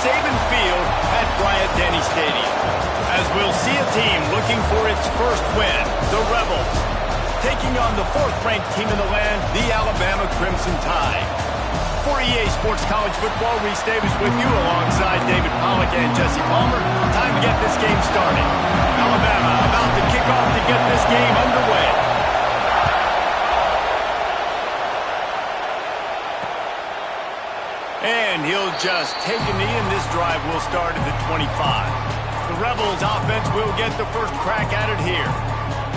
Saban Field at Bryant-Denny Stadium. As we'll see a team looking for its first win, the Rebels, taking on the fourth-ranked team in the land, the Alabama Crimson Tide. For EA Sports College Football, Reese Davis with you alongside David Pollack and Jesse Palmer. Time to get this game started. Alabama about to kick off to get this game underway. And he'll just take a knee, and this drive will start at the 25. The Rebels offense will get the first crack at it here.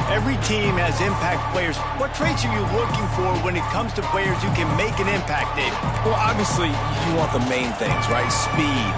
Every team has impact players. What traits are you looking for when it comes to players who can make an impact, David? Well, obviously, you want the main things, right? Speed,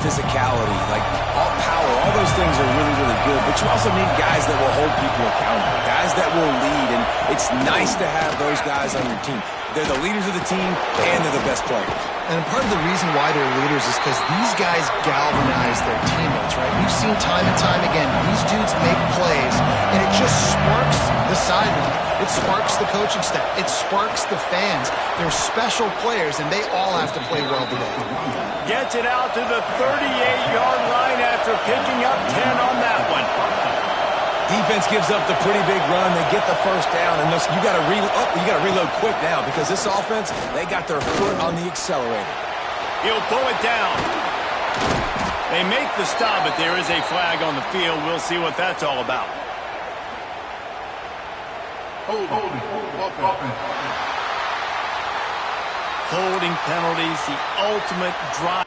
physicality, like all power. All those things are really, really good. But you also need guys that will hold people accountable, guys that will lead. And it's nice to have those guys on your team. They're the leaders of the team, and they're the best players. And part of the reason why they're leaders is because these guys galvanize their teammates, right? We've seen time and time again, these dudes make plays, and it just sparks the sideline. It sparks the coaching staff. It sparks the fans. They're special players, and they all have to play well today. Gets it out to the 38-yard line after picking up 10 on that one. Defense gives up the pretty big run. They get the first down, and you got to reload quick now because this offense, they got their foot on the accelerator. He'll pull it down. They make the stop, but there is a flag on the field. We'll see what that's all about. Holding penalties, the ultimate drive.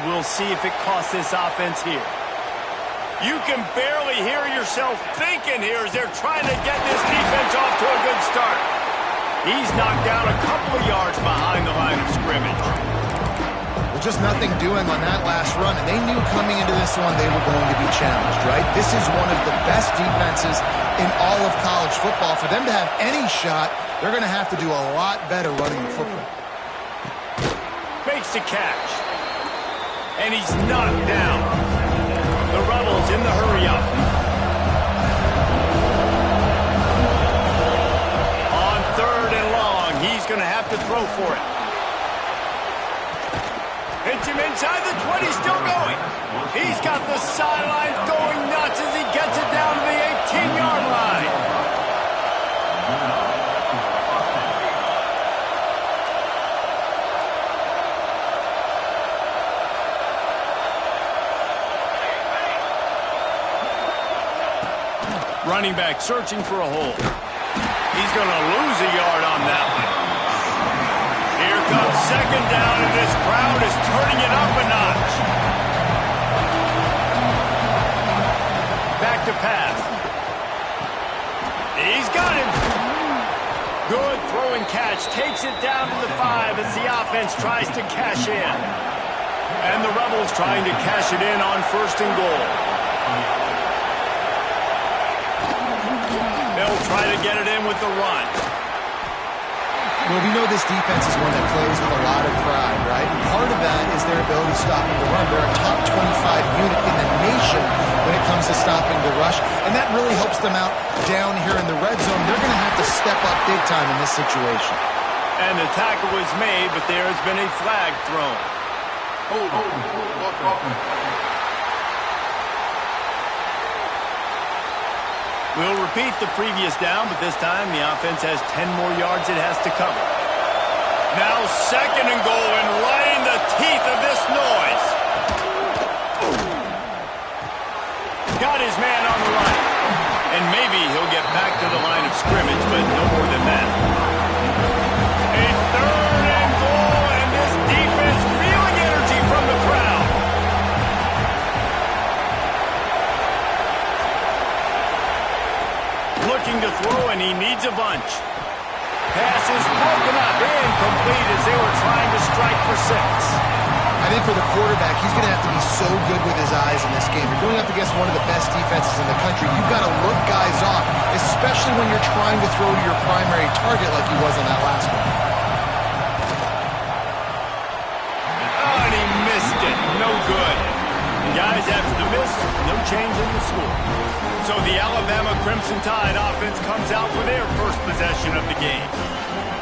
We'll see if it costs this offense here. You can barely hear yourself thinking here as they're trying to get this defense off to a good start. He's knocked down a couple of yards behind the line of scrimmage. Well, just nothing doing on that last run, and they knew coming into this one they were going to be challenged, right? This is one of the best defenses in all of college football. For them to have any shot, they're going to have to do a lot better running the football. Makes the catch. And he's knocked down. The Rebels in the hurry-up. On 3rd and long, he's going to have to throw for it. Hits him inside the 20, still going. He's got the sidelines going nuts as he gets it down to the 18-yard line. Running back searching for a hole. He's going to lose a yard on that one. Here comes 2nd down, and this crowd is turning it up a notch. Back to pass. He's got him. Good throwing catch. Takes it down to the 5 as the offense tries to cash in. And the Rebels trying to cash it in on 1st and goal. They'll try to get it in with the run. Well, we know this defense is one that plays with a lot of pride, right? And part of that is their ability to stop the run. They're a top 25 unit in the nation when it comes to stopping the rush, and that really helps them out down here in the red zone. They're going to have to step up big time in this situation. And the tackle was made, but there has been a flag thrown. We'll repeat the previous down, but this time the offense has 10 more yards it has to cover. Now 2nd and goal, and right in the teeth of this noise. Got his man on the right. And maybe he'll get back to the line of scrimmage, but no more than that. A 3rd and goal, and this defense feeling energy from the crowd. Looking to throw, and he needs a bunch. Pass is broken up, incomplete as they were trying to strike for 6. I think for the quarterback, he's going to have to be so good with his eyes in this game. You're going up against one of the best defenses in the country. You've got to look guys off, especially when you're trying to throw to your primary target like he was on that last one. Oh, and he missed it. No good. And guys, after the miss, no change in the score. So the Alabama Crimson Tide offense comes out for their first possession of the game.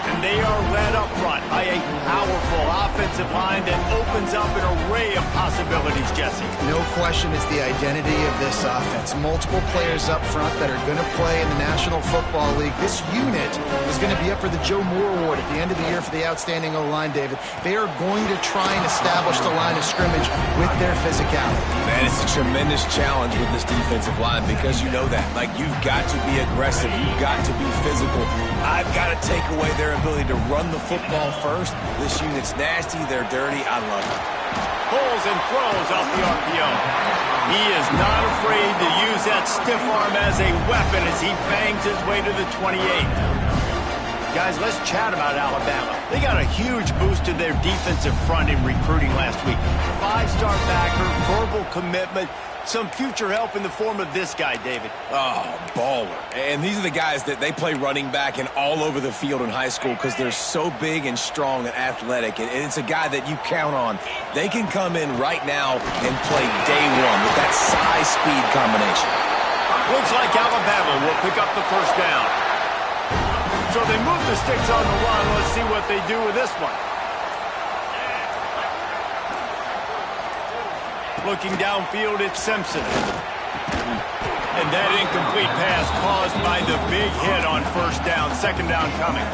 And they are led up front by a powerful offensive line that opens up an array of possibilities, Jesse. No question it's the identity of this offense. Multiple players up front that are going to play in the National Football League. This unit is going to be up for the Joe Moore Award at the end of the year for the outstanding O-line, David. They are going to try and establish the line of scrimmage with their physicality. Man, it's a tremendous challenge with this defensive line because you know that. Like, you've got to be aggressive. You've got to be physical. I've got to take away their ability to run the football first. This unit's nasty. They're dirty. I love it. Pulls and throws off the RPO. He is not afraid to use that stiff arm as a weapon as he bangs his way to the 28. Guys, let's chat about Alabama. They got a huge boost to their defensive front in recruiting last week. 5-star backer, verbal commitment, some future help in the form of this guy, David. Oh, baller. And these are the guys that they play running back and all over the field in high school because they're so big and strong and athletic. And it's a guy that you count on. They can come in right now and play day one with that size-speed combination. Looks like Alabama will pick up the first down. So they move the sticks on the run. Let's see what they do with this one. Looking downfield, it's Simpson. And that incomplete pass caused by the big hit on first down. 2nd down coming.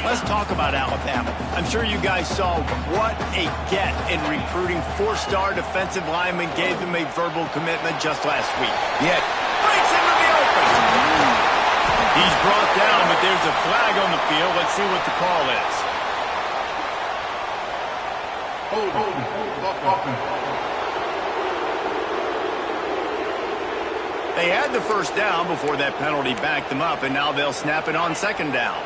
Let's talk about Alabama. I'm sure you guys saw what a get in recruiting. 4-star defensive lineman gave them a verbal commitment just last week. Yeah. Breaks into the open. He's brought down, but there's a flag on the field. Let's see what the call is. They had the first down before that penalty backed them up, and now they'll snap it on 2nd down.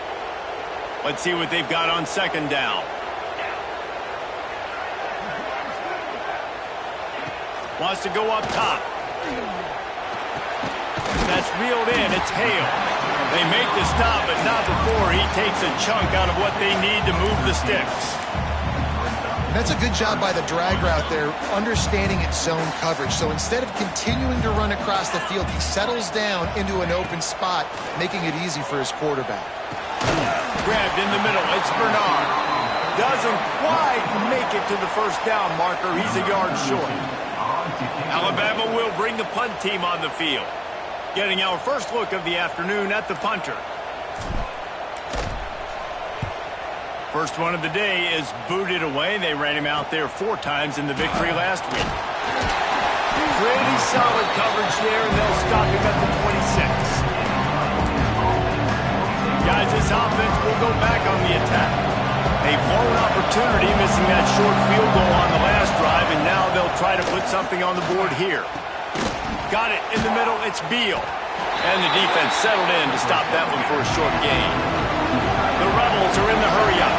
Let's see what they've got on 2nd down. Wants to go up top. That's reeled in. It's Hale. They make the stop, but not before he takes a chunk out of what they need to move the sticks. That's a good job by the drag route there, understanding its zone coverage. So instead of continuing to run across the field, he settles down into an open spot, making it easy for his quarterback. Grabbed in the middle. It's Bernard. Doesn't quite make it to the first down marker. He's a yard short. Alabama will bring the punt team on the field. Getting our first look of the afternoon at the punter. First one of the day is booted away. They ran him out there 4 times in the victory last week. Pretty solid coverage there, and they'll stop him at the 26. Guys, this offense will go back on the attack. A blown opportunity, missing that short field goal on the last drive, and now they'll try to put something on the board here. Got it in the middle. It's Beal. And the defense settled in to stop that one for a short gain. The Rebels are in the hurry-up.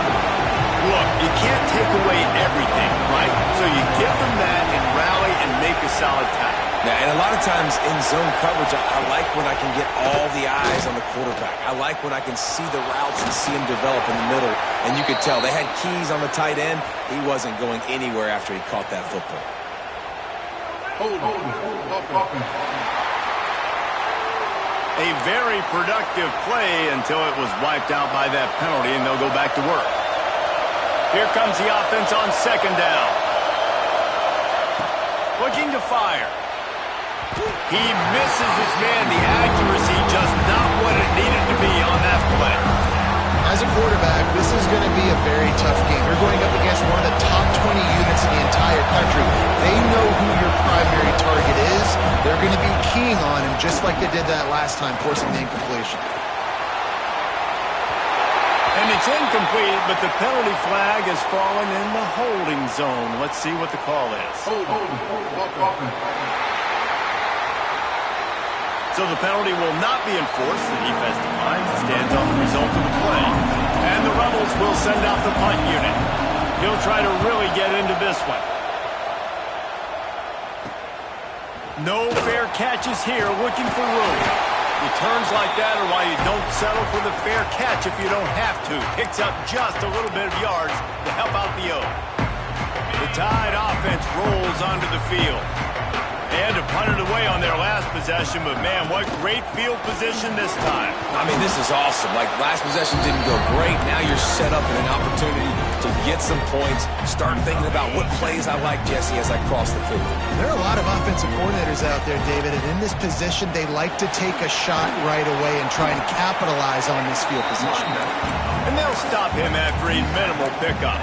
Look, you can't take away everything, right? So you give them that and rally and make a solid tackle. Yeah, and a lot of times in zone coverage, I like when I can get all the eyes on the quarterback. I like when I can see the routes and see him develop in the middle. And you could tell they had keys on the tight end. He wasn't going anywhere after he caught that football. A very productive play until it was wiped out by that penalty, and they'll go back to work. Here comes the offense on 2nd down. Looking to fire. He misses his man. The accuracy just not what it needed to be on that play. As a quarterback, this is going to be a very tough game. You're going up against one of the top 20 units in the entire country. They know who your primary target is. They're going to be keying on him just like they did that last time, forcing the incompletion. And it's incomplete, but the penalty flag has fallen in the holding zone. Let's see what the call is. So the penalty will not be enforced. The defense declines and stands on the result of the play. And the Rebels will send out the punt unit. He'll try to really get into this one. No fair catches here, looking for room. Returns like that are why you don't settle for the fair catch if you don't have to. Picks up just a little bit of yards to help out the O. The Tide offense rolls onto the field. They had to punt it away on their last possession, but man, what great field position this time. I mean, this is awesome. Like, last possession didn't go great. Now you're set up in an opportunity to get some points. Start thinking about what plays I like, Jesse, as I cross the field. There are a lot of offensive coordinators out there, David, and in this position, they like to take a shot right away and try and capitalize on this field position. And they'll stop him after a minimal pickup.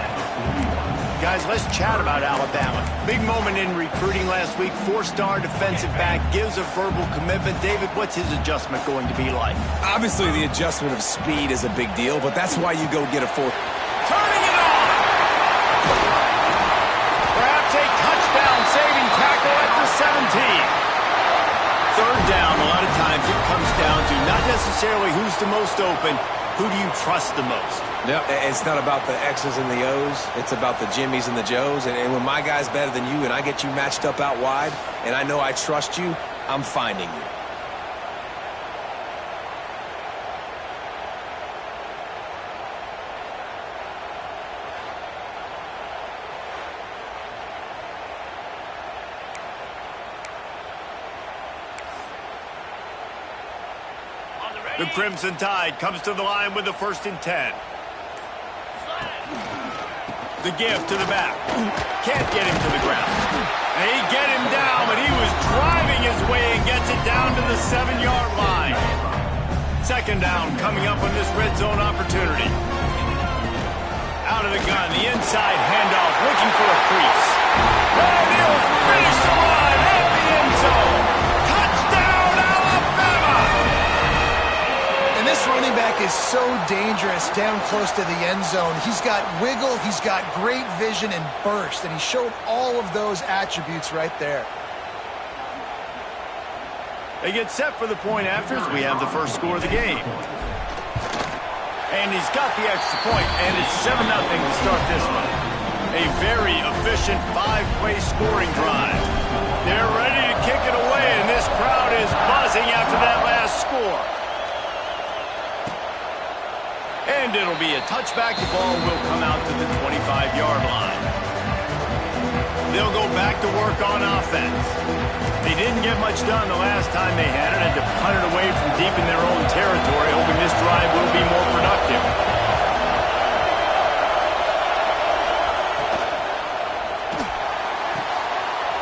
Guys, let's chat about Alabama. Big moment in recruiting last week. 4-star defensive back gives a verbal commitment. David, what's his adjustment going to be like? Obviously, the adjustment of speed is a big deal, but that's why you go get a 4. Turning it on! Perhaps a touchdown-saving tackle at the 17. Third down, a lot of times it comes down to not necessarily who's the most open, who do you trust the most? Yep, it's not about the X's and the O's. It's about the Jimmies and the Joes. And when my guy's better than you and I get you matched up out wide and I know I trust you, I'm finding you. The Crimson Tide comes to the line with the 1st and 10. The give to the back. Can't get him to the ground. They get him down, but he was driving his way and gets it down to the 7-yard line. 2nd down coming up on this red zone opportunity. Out of the gun, the inside handoff, looking for a crease. And he'll finish the run at the end zone. Touchdown, Alabama! And this running back is so dangerous down close to the end zone. He's got wiggle, he's got great vision and burst, and he showed all of those attributes right there. They get set for the point after as we have the first score of the game. And he's got the extra point, and it's 7-0 to start this one. A very efficient 5-play scoring drive. They're ready to kick it away, and this crowd is buzzing after that last score. And it'll be a touchback. The ball will come out to the 25-yard line. They'll go back to work on offense. They didn't get much done the last time they had it. Had to punt it away from deep in their own territory, hoping this drive will be more productive.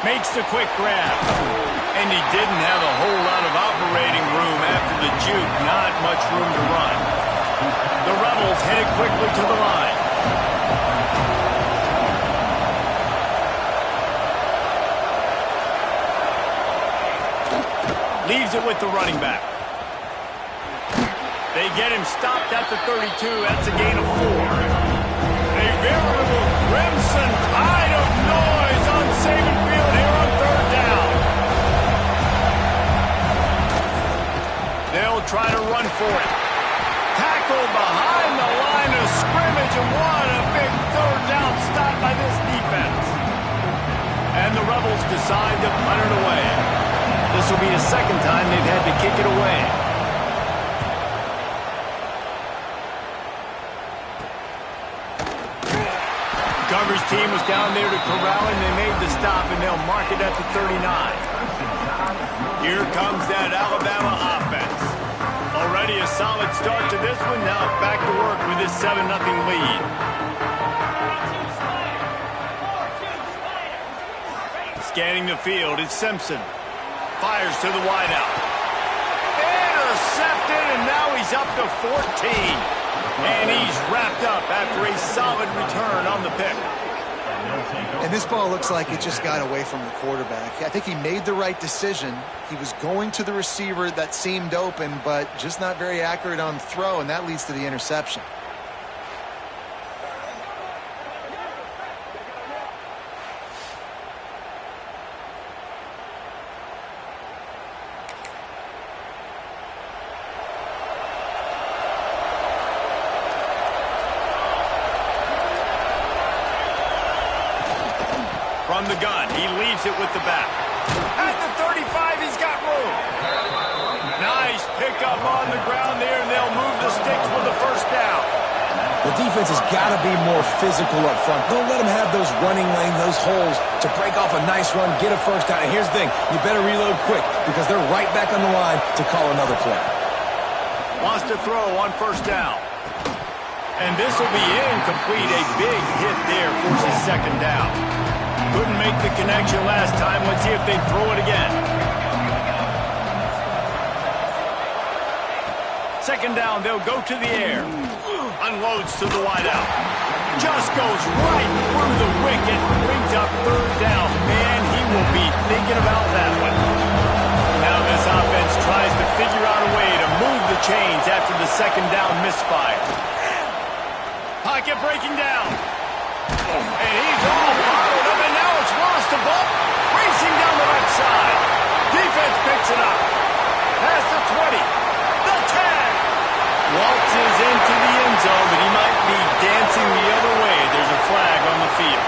Makes the quick grab. And he didn't have a whole lot of operating room after the juke. Not much room to run. The Rebels headed quickly to the line. Leaves it with the running back. They get him stopped at the 32. That's a gain of 4. A veritable crimson tide of noise on Saban Field here on 3rd down. They'll try to run for it. Tackled behind the line of scrimmage, and what a big 3rd down stop by this defense. And the Rebels decide to punt it away. This will be the 2nd time they've had to kick it away. Coverage team was down there to corral him. They made the stop, and they'll mark it at the 39. Here comes that Alabama offense. Already a solid start to this one. Now back to work with this 7-0 lead. Scanning the field, it's Simpson. Fires to the wideout. Intercepted, and now he's up to 14. And he's wrapped up after a solid return on the pick. And this ball looks like it just got away from the quarterback. I think he made the right decision. He was going to the receiver that seemed open, but just not very accurate on the throw, and that leads to the interception. From the gun, he leaves it with the back. At the 35, he's got room. Nice pickup on the ground there, and they'll move the sticks with the first down. The defense has got to be more physical up front. Don't let them have those running lanes, those holes to break off a nice run, get a first down. And here's the thing, you better reload quick because they're right back on the line to call another play. Wants to throw on first down. And this will be incomplete. A big hit there forces second down. Couldn't make the connection last time. Let's see if they throw it again. Second down, they'll go to the air. Unloads to the wideout. Just goes right through the wicket. Brings up third down. Man, he will be thinking about that one. Now this offense tries to figure out a way to move the chains after the second down misfire. Pocket breaking down. And he's all bottled up, and now it's Willis the ball. Racing down the left side. Defense picks it up. Past the 20. The 10. Waltzes into the end zone, but he might be dancing the other way. There's a flag on the field.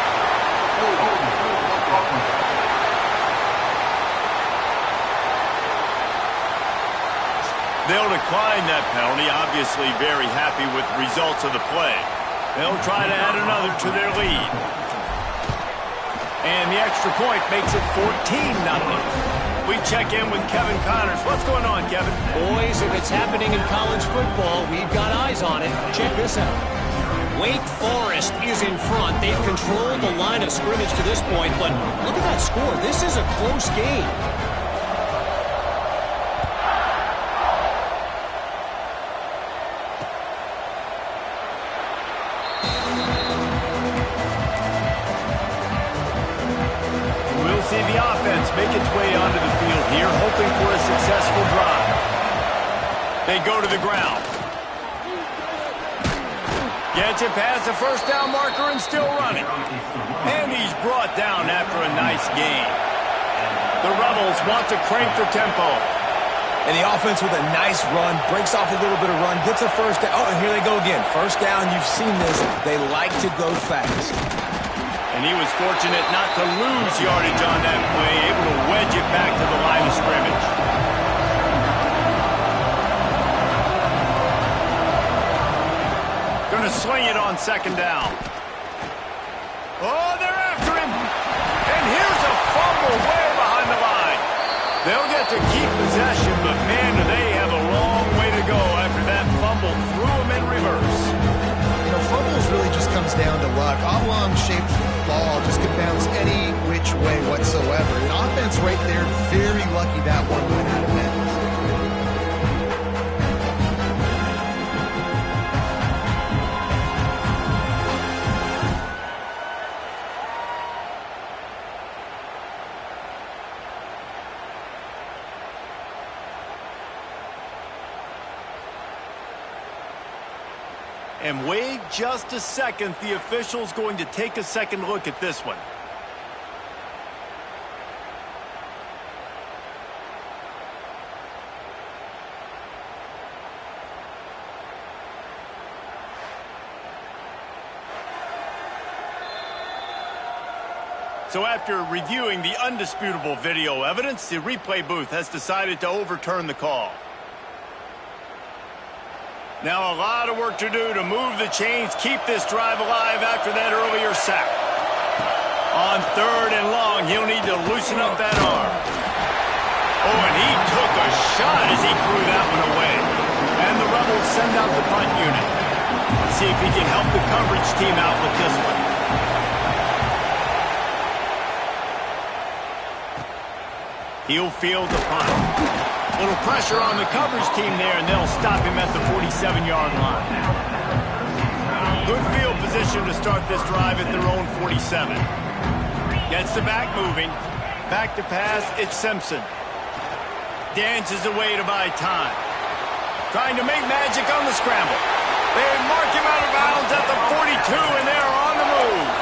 They'll decline that penalty, obviously very happy with the results of the play. They'll try to add another to their lead. And the extra point makes it 14-0. We check in with Kevin Connors. What's going on, Kevin? Boys, if it's happening in college football, we've got eyes on it. Check this out. Wake Forest is in front. They've controlled the line of scrimmage to this point, but look at that score. This is a close game. The offense make its way onto the field here, hoping for a successful drive. They go to the ground. Gets it past the first down marker and still running. And he's brought down after a nice gain. The Rebels want to crank the tempo. And the offense with a nice run, breaks off a little bit of run, gets a first down. Oh, and here they go again. First down, you've seen this. They like to go fast. And he was fortunate not to lose yardage on that play, able to wedge it back to the line of scrimmage. Going to sling it on second down. Oh, they're after him. And here's a fumble way behind the line. They'll get to keep possession, but man, do they have a long way to go after that fumble threw them in reverse. You know, fumbles really just comes down to luck. Oblong-shaped ball just could bounce any which way whatsoever. The offense right there, very lucky that one went out of bounds. And wait just a second. The official's going to take a second look at this one. So after reviewing the undisputable video evidence, the replay booth has decided to overturn the call. Now a lot of work to do to move the chains, keep this drive alive after that earlier sack. On third and long, he'll need to loosen up that arm. Oh, and he took a shot as he threw that one away. And the Rebels send out the punt unit. Let's see if he can help the coverage team out with this one. He'll field the punt. Little pressure on the coverage team there, and they'll stop him at the 47-yard line. Good field position to start this drive at their own 47. Gets the back moving. Back to pass, it's Simpson. Dances away to buy time. Trying to make magic on the scramble. They mark him out of bounds at the 42, and they're on the move.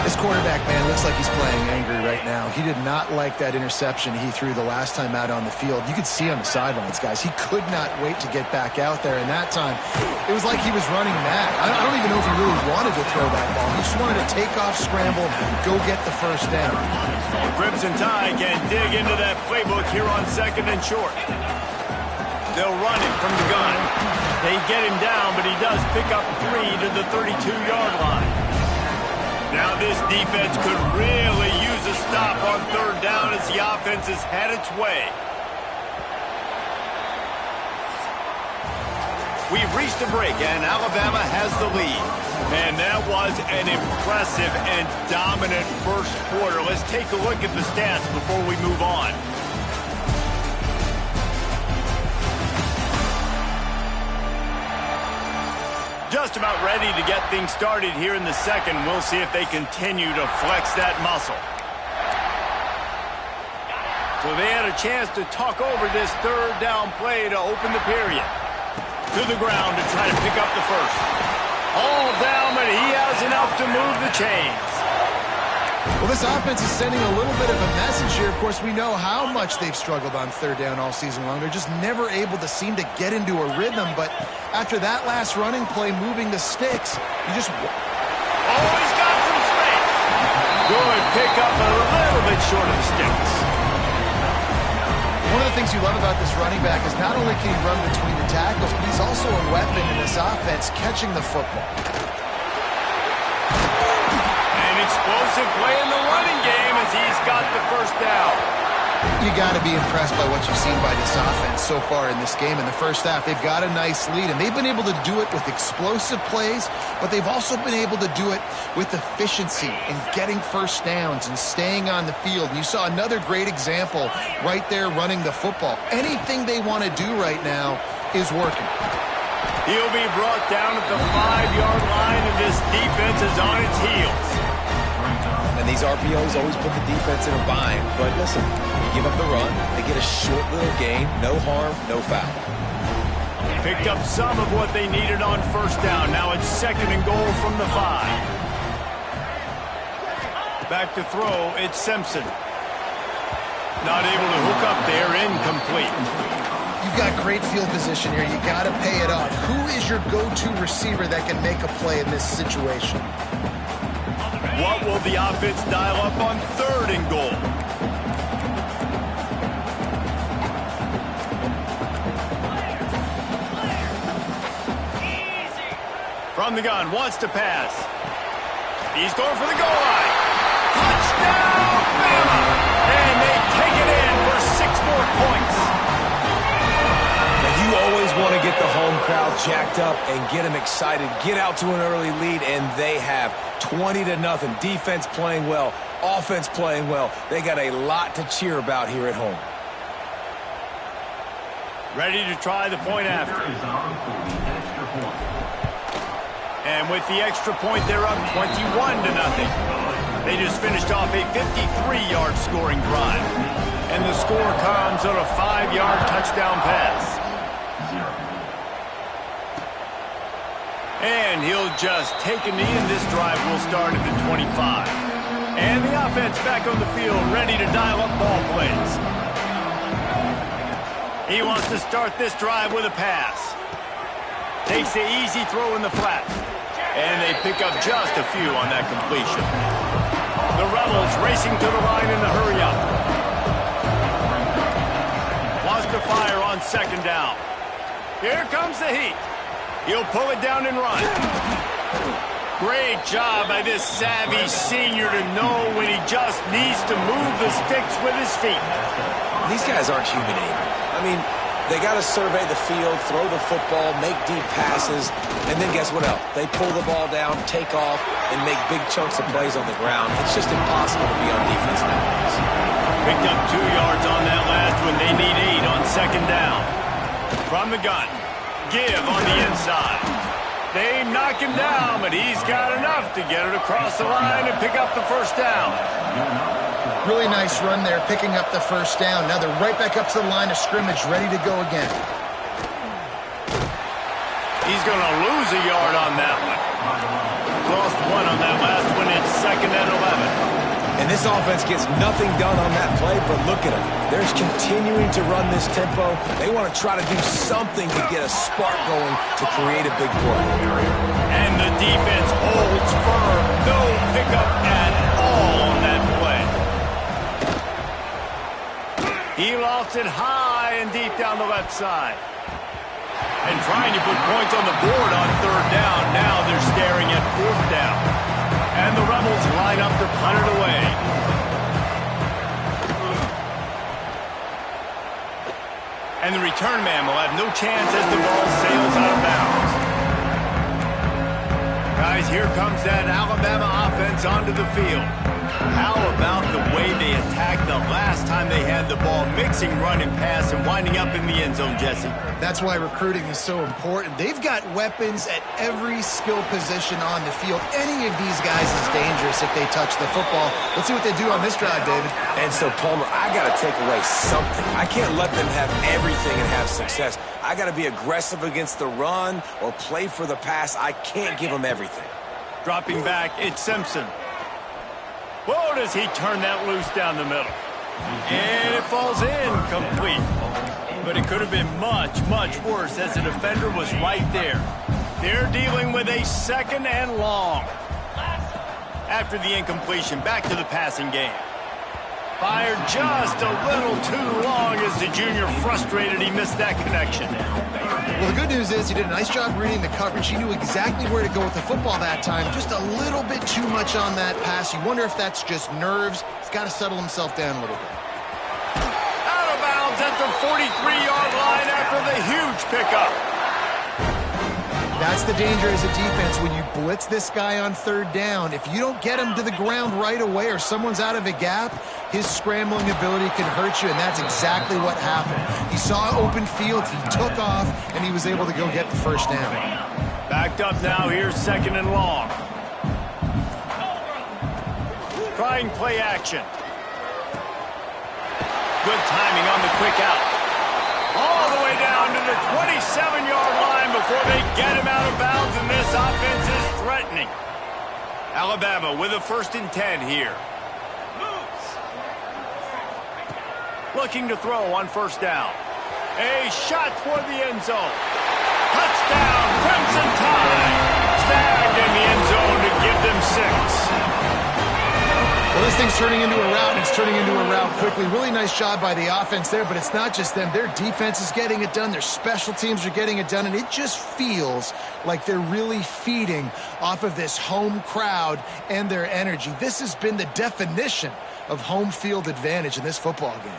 This quarterback, man, looks like he's playing angry right now. He did not like that interception he threw the last time out on the field. You could see on the sidelines, guys. He could not wait to get back out there, and that time, it was like he was running mad. I don't even know if he really wanted to throw that ball. He just wanted to take off, scramble, go get the first down. Crimson Tide can dig into that playbook here on 2nd and short. They'll run him from the gun. They get him down, but he does pick up 3 to the 32-yard line. Now this defense could really use a stop on 3rd down as the offense has had its way. We've reached a break, and Alabama has the lead. And that was an impressive and dominant first quarter. Let's take a look at the stats before we move on. Just about ready to get things started here in the second. We'll see if they continue to flex that muscle. So they had a chance to talk over this 3rd down play to open the period. To the ground to try to pick up the first. All down, but he has enough to move the chains. Well, this offense is sending a little bit of a message here. Of course, we know how much they've struggled on 3rd down all season long. They're just never able to seem to get into a rhythm. But after that last running play, moving the sticks, you just... Oh, he's got some space. Good pick up a little bit short of the sticks. One of the things you love about this running back is not only can he run between the tackles, but he's also a weapon in this offense catching the football. Explosive play in the running game as he's got the first down. You got to be impressed by what you've seen by this offense so far in this game. In the first half, they've got a nice lead, and they've been able to do it with explosive plays, but they've also been able to do it with efficiency and getting first downs and staying on the field. And you saw another great example right there running the football. Anything they want to do right now is working. He'll be brought down at the 5-yard line, and this defense is on its heels. And these RPOs always put the defense in a bind. But listen, you give up the run, they get a short little gain, no harm, no foul. Picked up some of what they needed on 1st down. Now it's 2nd and goal from the 5. Back to throw, it's Simpson. Not able to hook up there, incomplete. You've got great field position here. You got to pay it off. Who is your go-to receiver that can make a play in this situation? What will the offense dial up on 3rd and goal? From the gun, wants to pass. He's going for the goal line. Touchdown, Bama! And they take it in for 6 more points. You always want to get the home crowd jacked up and get them excited. Get out to an early lead, and they have 20-0. Defense playing well, offense playing well. They got a lot to cheer about here at home. Ready to try the point after. And with the extra point, they're up 21-0. They just finished off a 53-yard scoring drive. And the score comes on a 5-yard touchdown pass. And he'll just take a knee, and this drive will start at the 25. And the offense back on the field, ready to dial up ball plays. He wants to start this drive with a pass. Takes the easy throw in the flat. And they pick up just a few on that completion. The Rebels racing to the line in the hurry-up. Wants to fire on 2nd down. Here comes the heat. He'll pull it down and run. Great job by this savvy senior to know when he just needs to move the sticks with his feet. These guys aren't human either. I mean, they got to survey the field, throw the football, make deep passes, and then guess what else? They pull the ball down, take off, and make big chunks of plays on the ground. It's just impossible to be on defense nowadays. Picked up 2 yards on that last one. They need 8 on second down. From the gun. Give on the inside. They knock him down, but he's got enough to get it across the line and pick up the first down. Really nice run there, picking up the first down. Now they're right back up to the line of scrimmage, ready to go again. He's going to lose a yard on that one. Lost 1 on that last one. It's second and 11. And this offense gets nothing done on that play, but look at them. They're continuing to run this tempo. They want to try to do something to get a spark going to create a big play. And the defense holds firm. No pickup at all on that play. He lost it high and deep down the left side. And trying to put points on the board on third down. Now they're staring at fourth down. And the Rebels line up to punt it away. And the return man will have no chance as the ball sails out of bounds. Guys, here comes that Alabama offense onto the field. How about the way they attacked the last time they had the ball, mixing run and pass and winding up in the end zone, Jesse? That's why recruiting is so important. They've got weapons at every skill position on the field. Any of these guys is dangerous if they touch the football. Let's see what they do on this drive, David. And so, Palmer, I got to take away something. I can't let them have everything and have success. I got to be aggressive against the run or play for the pass. I can't give them everything. Dropping back, it's Simpson. Whoa, does he turn that loose down the middle. And it falls incomplete. But it could have been much, much worse as the defender was right there. They're dealing with a second and long. After the incompletion, back to the passing game. Fired just a little too long as the junior frustrated he missed that connection. Well, the good news is he did a nice job reading the coverage. He knew exactly where to go with the football that time. Just a little bit too much on that pass. You wonder if that's just nerves. He's got to settle himself down a little bit. Out of bounds at the 43-yard line after the huge pickup. That's the danger as a defense when you blitz this guy on third down. If you don't get him to the ground right away or someone's out of a gap, his scrambling ability can hurt you, and that's exactly what happened. He saw open field, he took off, and he was able to go get the first down. Backed up now, here's second and long. Trying play action. Good timing on the quick out. All the way down to the 27-yard line before they get him out of bounds, and this offense is threatening. Alabama with a 1st and 10 here. Looking to throw on first down. A shot toward the end zone. Touchdown, Crimson Tide. Snagged in the end zone to give them 6. Well, this thing's turning into a route, and it's turning into a route quickly. Really nice job by the offense there, but it's not just them. Their defense is getting it done. Their special teams are getting it done, and it just feels like they're really feeding off of this home crowd and their energy. This has been the definition of home field advantage in this football game.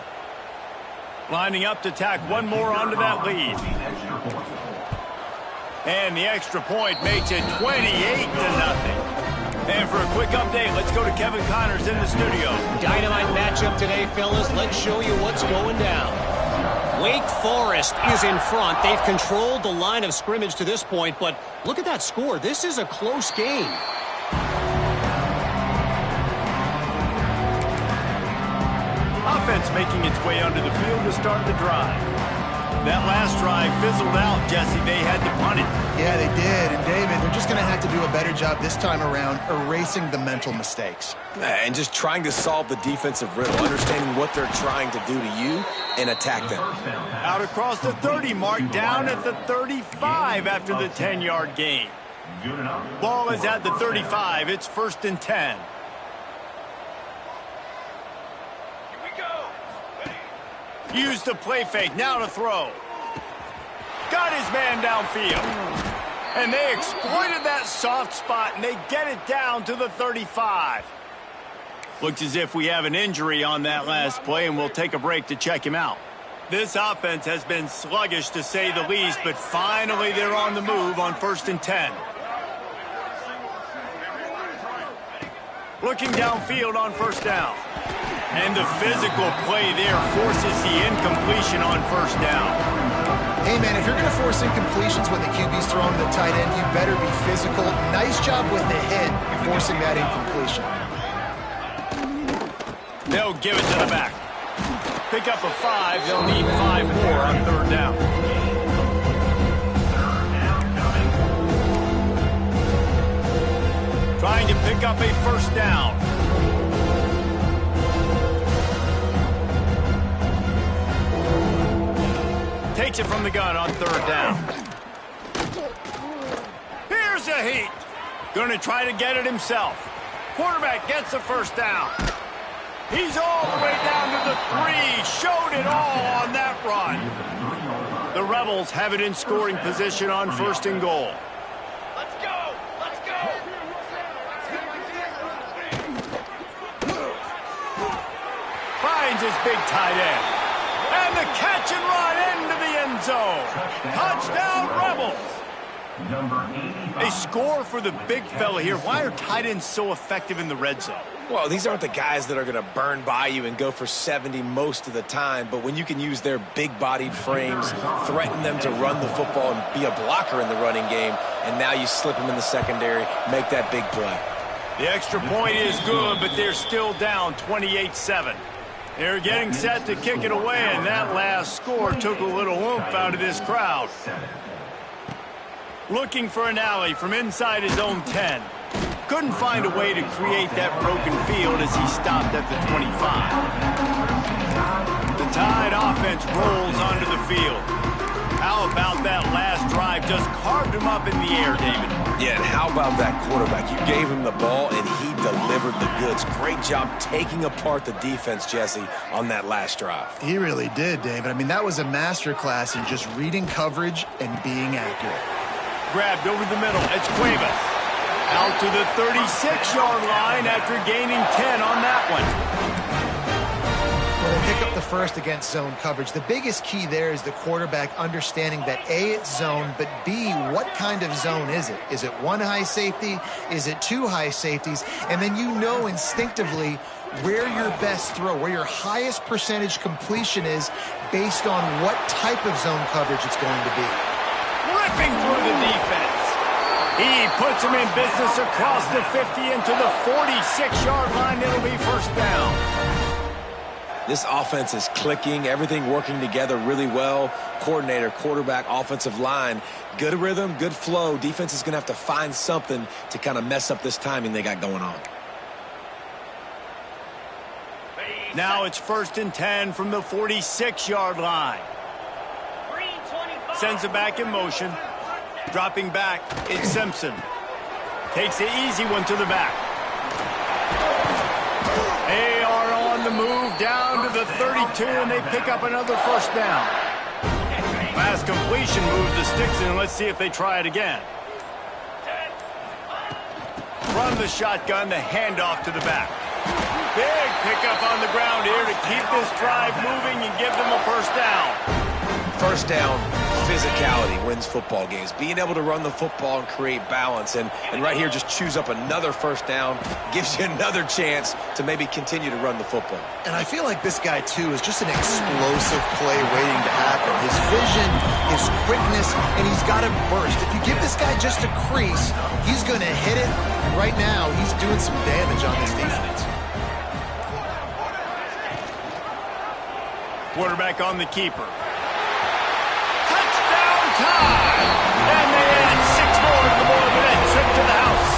Lining up to tack one more onto that lead. And the extra point makes it 28-0. And for a quick update, let's go to Kevin Connors in the studio. Dynamite matchup today, fellas. Let's show you what's going down. Wake Forest is in front. They've controlled the line of scrimmage to this point, but look at that score. This is a close game. Offense making its way onto the field to start the drive. That last drive fizzled out, Jesse. They had to punt it. Yeah, they did. And, David, they're just going to have to do a better job this time around erasing the mental mistakes. And just trying to solve the defensive riddle, understanding what they're trying to do to you and attack them. Out across the 30 mark, down at the 35 after the 10-yard gain. Ball is at the 35. It's 1st and 10. Used the play fake, now to throw. Got his man downfield. And they exploited that soft spot, and they get it down to the 35. Looks as if we have an injury on that last play, and we'll take a break to check him out. This offense has been sluggish, to say the least, but finally they're on the move on 1st and 10. Looking downfield on first down. And the physical play there forces the incompletion on first down. Hey, man, if you're going to force incompletions when the QB's throwing the tight end, you better be physical. Nice job with the hit, forcing that incompletion. They'll give it to the back. Pick up a 5. They'll need 5 more on third down. Trying to pick up a first down. Takes it from the gun on third down. Here's a heat. Going to try to get it himself. Quarterback gets the first down. He's all the way down to the 3. Showed it all on that run. The Rebels have it in scoring position on first and goal. Let's go! Let's go! Finds his big tight end. And the catch and run into the end zone. Touchdown, Rebels. A score for the big fella here. Why are tight ends so effective in the red zone? Well, these aren't the guys that are going to burn by you and go for 70 most of the time, but when you can use their big-bodied frames, threaten them to run the football and be a blocker in the running game, and now you slip them in the secondary, make that big play. The extra point is good, but they're still down 28-7. They're getting set to kick it away, and that last score took a little oomph out of this crowd. Looking for an alley from inside his own 10. Couldn't find a way to create that broken field as he stopped at the 25. The Tide offense rolls onto the field. How about that last drive? Just carved him up in the air, David. Yeah, and how about that quarterback? You gave him the ball, and he delivered the goods. Great job taking apart the defense, Jesse, on that last drive. He really did, David. I mean, that was a masterclass in just reading coverage and being accurate. Grabbed over the middle. It's Cuevas. Out to the 36-yard line after gaining 10 on that one. Well, they pick up the first against zone coverage. The biggest key there is the quarterback understanding that A, it's zone, but B, what kind of zone is it? Is it one high safety? Is it two high safeties? And then you know instinctively where your best throw, where your highest percentage completion is based on what type of zone coverage it's going to be. Ripping through the defense. He puts him in business across the 50 into the 46-yard line. It'll be first down. This offense is clicking, everything working together really well. Coordinator, quarterback, offensive line, good rhythm, good flow. Defense is going to have to find something to kind of mess up this timing they got going on. Now it's 1st and 10 from the 46-yard line. Sends it back in motion. Dropping back, it's Simpson. Takes the easy one to the back. They are on the move down to the 32, and they pick up another first down. Last completion move to sticks, and let's see if they try it again. Run the shotgun, the handoff to the back. Big pickup on the ground here to keep this drive moving and give them a first down. First down, physicality wins football games. Being able to run the football and create balance. And right here, just choose up another first down. Gives you another chance to maybe continue to run the football. And I feel like this guy, too, is just an explosive play waiting to happen. His vision, his quickness, and he's got a burst. If you give this guy just a crease, he's going to hit it. And right now, he's doing some damage on this defense. Quarterback on the keeper. Time. And they add 6 more to the board with that trip to the house.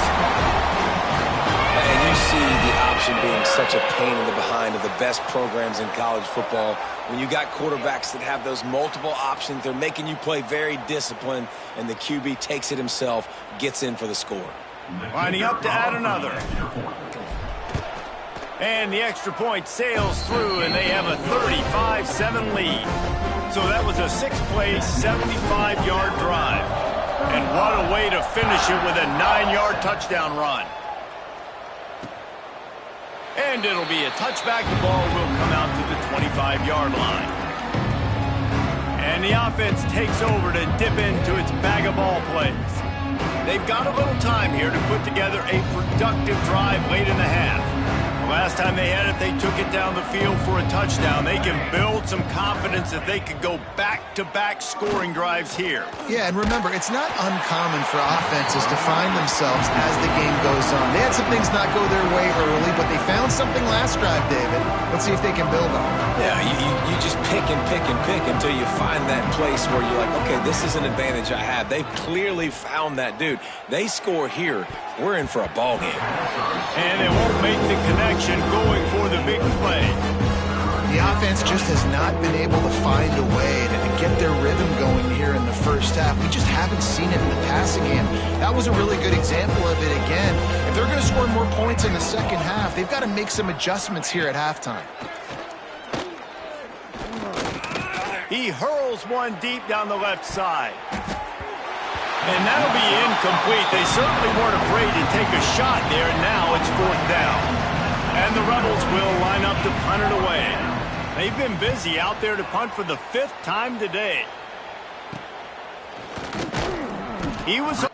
And you see the option being such a pain in the behind of the best programs in college football. When you got quarterbacks that have those multiple options, they're making you play very disciplined, and the QB takes it himself, gets in for the score. Lining up to add another. And the extra point sails through, and they have a 35-7 lead. So that was a 6-play, 75-yard drive. And what a way to finish it with a 9-yard touchdown run. And it'll be a touchback. The ball will come out to the 25-yard line. And the offense takes over to dip into its bag of ball plays. They've got a little time here to put together a productive drive late in the half. Last time they had it, they took it down the field for a touchdown. They can build some confidence that they could go back-to-back scoring drives here. Yeah, and remember, it's not uncommon for offenses to find themselves as the game goes on. They had some things not go their way early, but they found something last drive, David. Let's see if they can build on it. Yeah, you just pick and pick and pick until you find that place where you're like, okay, this is an advantage I have. They've clearly found that dude. They score here, we're in for a ball game. And they won't make the connection going for the big play. The offense just has not been able to find a way to get their rhythm going here in the first half. We just haven't seen it in the passing game. That was a really good example of it again. If they're going to score more points in the second half, they've got to make some adjustments here at halftime. He hurls one deep down the left side. And that'll be incomplete. They certainly weren't afraid to take a shot there. Now it's 4th down. And the Rebels will line up to punt it away. They've been busy out there to punt for the 5th time today. He was...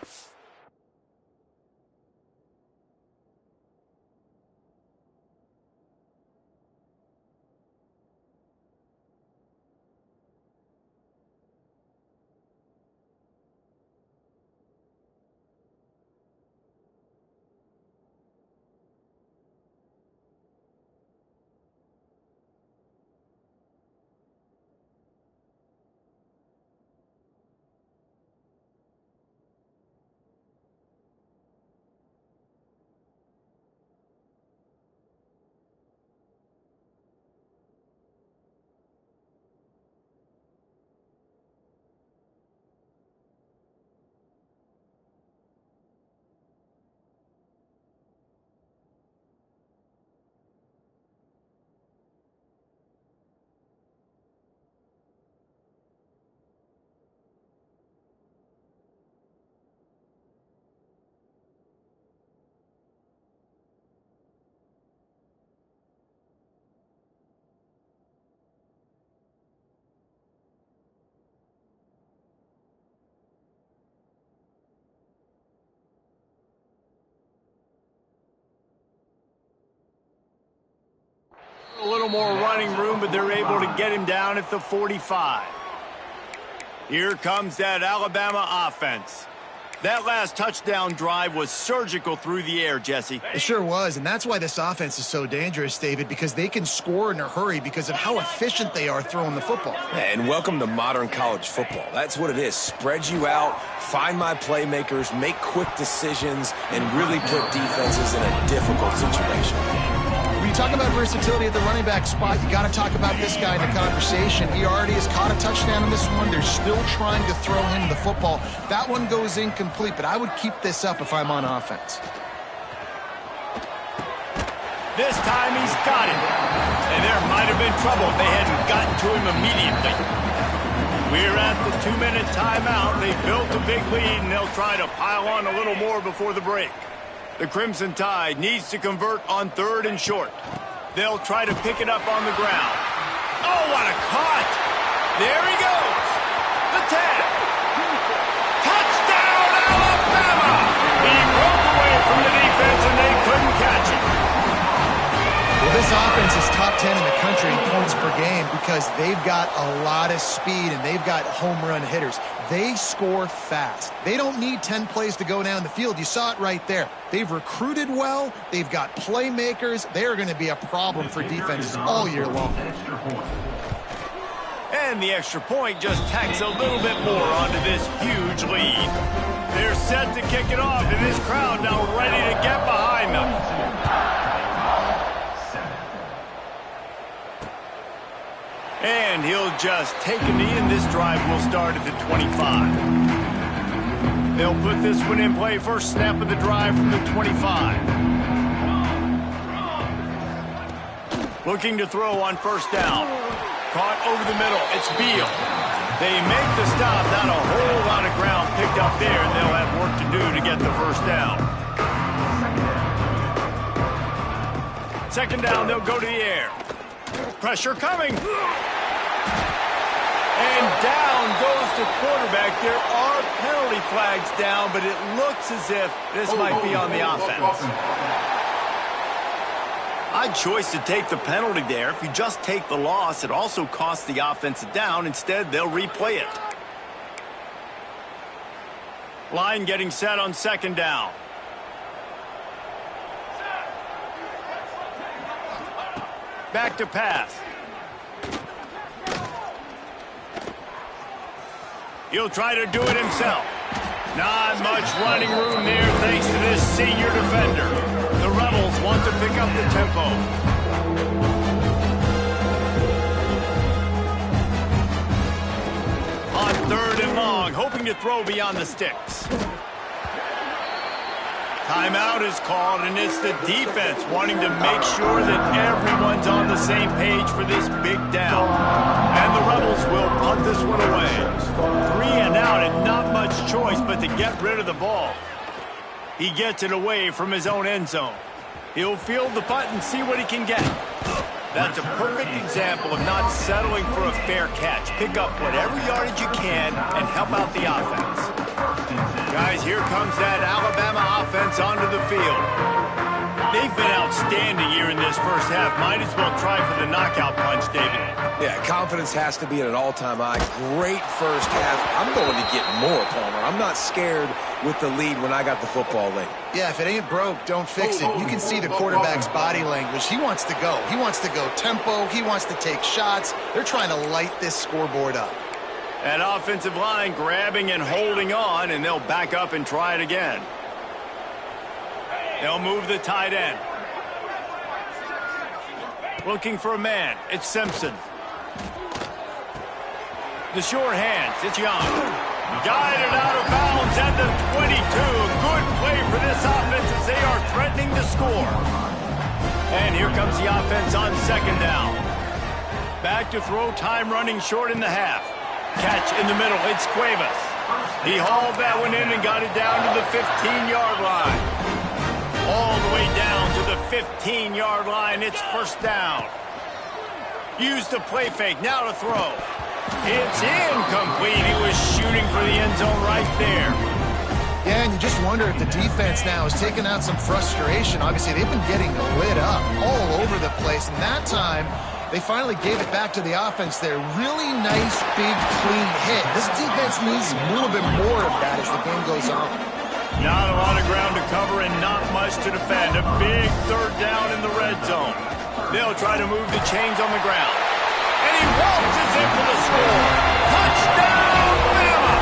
A little more running room, but they're able to get him down at the 45. Here comes that Alabama offense. That last touchdown drive was surgical through the air, Jesse. It sure was, and that's why this offense is so dangerous, David, because they can score in a hurry because of how efficient they are throwing the football. And welcome to modern college football. That's what it is. Spread you out, find my playmakers, make quick decisions, and really put defenses in a difficult situation. When you talk about versatility at the running back spot, you got to talk about this guy in the conversation. He already has caught a touchdown in this one. They're still trying to throw him the football. That one goes incomplete, but I would keep this up if I'm on offense. This time he's got it. And there might have been trouble if they hadn't gotten to him immediately. We're at the 2-minute timeout. They built a big lead, and they'll try to pile on a little more before the break. The Crimson Tide needs to convert on 3rd and short. They'll try to pick it up on the ground. Oh, what a caught! There he goes! The tag! Touchdown, Alabama! He broke away from the defense, and they couldn't catch him. Well, this offense is top 10 in the country in points per game because they've got a lot of speed and they've got home run hitters. They score fast. They don't need 10 plays to go down the field. You saw it right there. They've recruited well. They've got playmakers. They are going to be a problem for defenses all year long. And the extra point just tacks a little bit more onto this huge lead. They're set to kick it off, and this crowd now ready to get behind them. And he'll just take a knee, and this drive will start at the 25. They'll put this one in play. First snap of the drive from the 25. Looking to throw on 1st down. Caught over the middle. It's Beal. They make the stop. Not a whole lot of ground picked up there, and they'll have work to do to get the 1st down. 2nd down, they'll go to the air. Pressure coming. And down goes the quarterback. There are penalty flags down, but it looks as if this might be on the offense. Odd choice to take the penalty there. If you just take the loss, it also costs the offense a down. Instead, they'll replay it. Line getting set on second down. Back to pass. He'll try to do it himself. Not much running room there thanks to this senior defender. The Rebels want to pick up the tempo. On 3rd and long, hoping to throw beyond the sticks. Timeout is called, and it's the defense wanting to make sure that everyone's on the same page for this big down. And the Rebels will punt this one away. 3 and out, and not much choice but to get rid of the ball. He gets it away from his own end zone. He'll field the punt and see what he can get. That's a perfect example of not settling for a fair catch. Pick up whatever yardage you can and help out the offense. Guys, here comes that Alabama offense onto the field. They've been outstanding here in this first half. Might as well try for the knockout punch, David. Yeah, confidence has to be at an all-time high. Great first half. I'm going to get more, Palmer. I'm not scared with the lead when I got the football late. Yeah, if it ain't broke, don't fix it. You can see the quarterback's body language. He wants to go. He wants to go tempo. He wants to take shots. They're trying to light this scoreboard up. That offensive line grabbing and holding on, and they'll back up and try it again. They'll move the tight end. Looking for a man. It's Simpson. The sure hands. It's Young. Guided out of bounds at the 22. Good play for this offense as they are threatening to score. And here comes the offense on second down. Back to throw, time running short in the half. Catch in the middle. It's Cuevas. He hauled that one in and got it down to the 15-yard line. All the way down to the 15-yard line. It's first down. Use the play fake. Now to throw. It's incomplete. He was shooting for the end zone right there. Yeah, and you just wonder if the defense now is taking out some frustration. Obviously, they've been getting lit up all over the place. And that time, they finally gave it back to the offense there. Really nice, big, clean hit. This defense needs a little bit more of that as the game goes on. Not a lot of ground to cover and not much to defend. A big third down in the red zone. They'll try to move the chains on the ground. And he waltzes in for the score. Touchdown, Bama!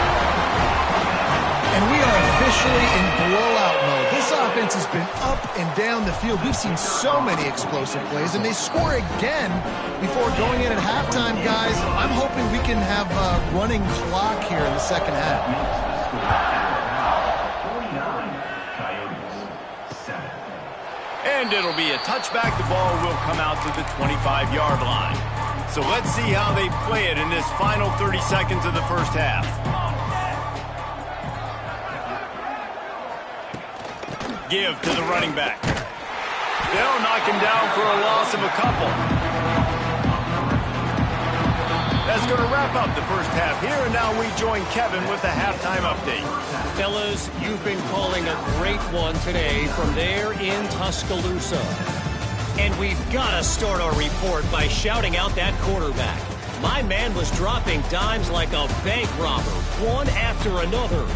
And we are officially in blowout mode. This offense has been up and down the field. We've seen so many explosive plays, and they score again before going in at halftime, guys. I'm hoping we can have a running clock here in the second half. And it'll be a touchback. The ball will come out to the 25-yard line. So let's see how they play it in this final 30 seconds of the first half. Give to the running back. They'll knock him down for a loss of a couple. That's going to wrap up the first half here, and now we join Kevin with the halftime update. Fellas, you've been calling a great one today from there in Tuscaloosa. And we've got to start our report by shouting out that quarterback. My man was dropping dimes like a bank robber, one after another,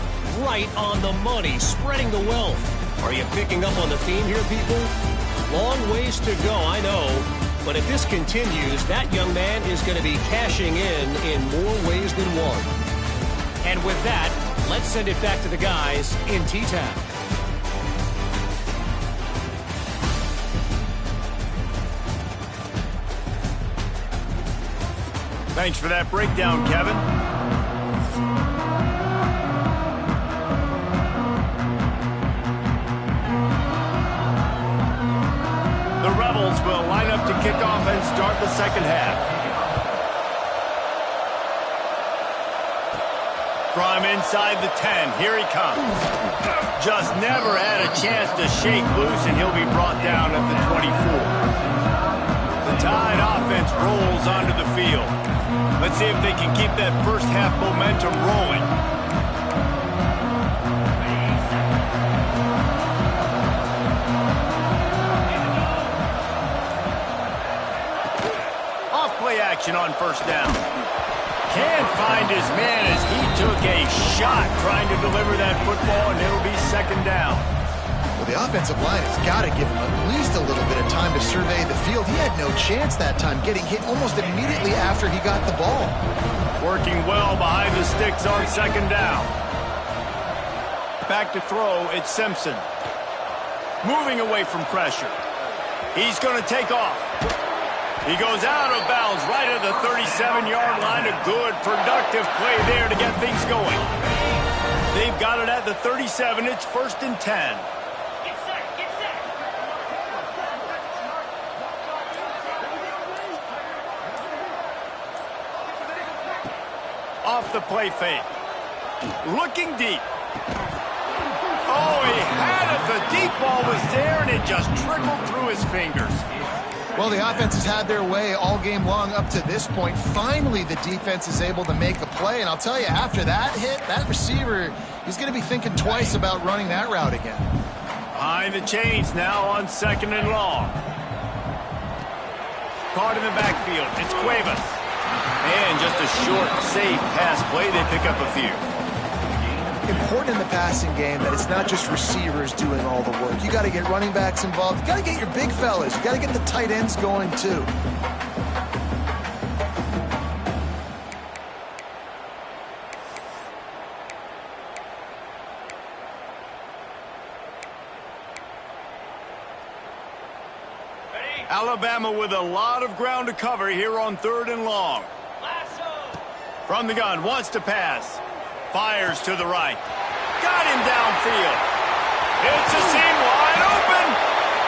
right on the money, spreading the wealth. Are you picking up on the theme here, people? Long ways to go, I know. But if this continues, that young man is going to be cashing in more ways than one. And with that, let's send it back to the guys in T-Town. Thanks for that breakdown, Kevin. The Rebels will line up to kick off and start the second half. From inside the 10, here he comes. Just never had a chance to shake loose, and he'll be brought down at the 24. The Tide offense rolls onto the field. Let's see if they can keep that first half momentum rolling. first down. Can't find his man as he took a shot trying to deliver that football, and it'll be second down. Well, the offensive line has got to give him at least a little bit of time to survey the field. He had no chance that time, getting hit almost immediately after he got the ball. Working well behind the sticks on second down. Back to throw, it's Simpson. Moving away from pressure. He's going to take off. He goes out of bounds right at the 37-yard line. A good, productive play there to get things going. They've got it at the 37. It's 1st and 10. Get set, get set. Off the play fake. Looking deep. Oh, he had it. The deep ball was there, and it just trickled through his fingers. Well, the offense has had their way all game long up to this point. Finally, the defense is able to make a play. And I'll tell you, after that hit, that receiver, he's going to be thinking twice about running that route again. Behind the chains now on 2nd and long. Caught in the backfield. It's Cuevas. And just a short, safe pass play. They pick up a few. Important in the passing game that it's not just receivers doing all the work. You got to get running backs involved. You got to get your big fellas. You got to get the tight ends going too. Alabama with a lot of ground to cover here on 3rd and long. Lasso. From the gun, wants to pass. Fires to the right. Got him downfield. It's a seam wide open.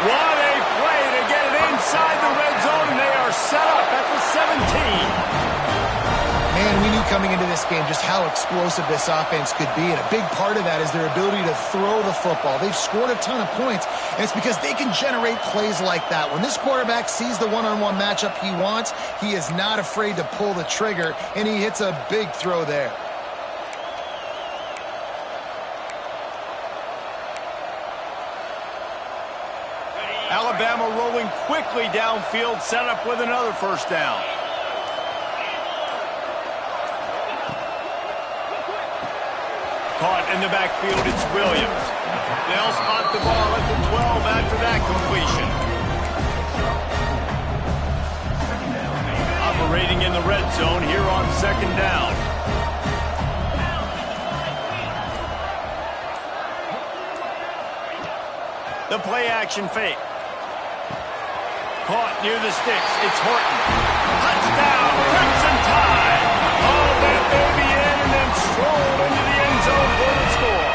What a play to get it inside the red zone, and they are set up at the 17. Man, we knew coming into this game just how explosive this offense could be, and a big part of that is their ability to throw the football. They've scored a ton of points, and it's because they can generate plays like that. When this quarterback sees the one-on-one matchup he wants, he is not afraid to pull the trigger, and he hits a big throw there. Alabama rolling quickly downfield, set up with another first down. Caught in the backfield, it's Williams. They'll spot the ball at the 12 after that completion. Operating in the red zone here on 2nd down. The play action fake. Caught near the sticks. It's Horton. Touchdown, Crimson Tide. Oh, that baby in and then strolled into the end zone for the score.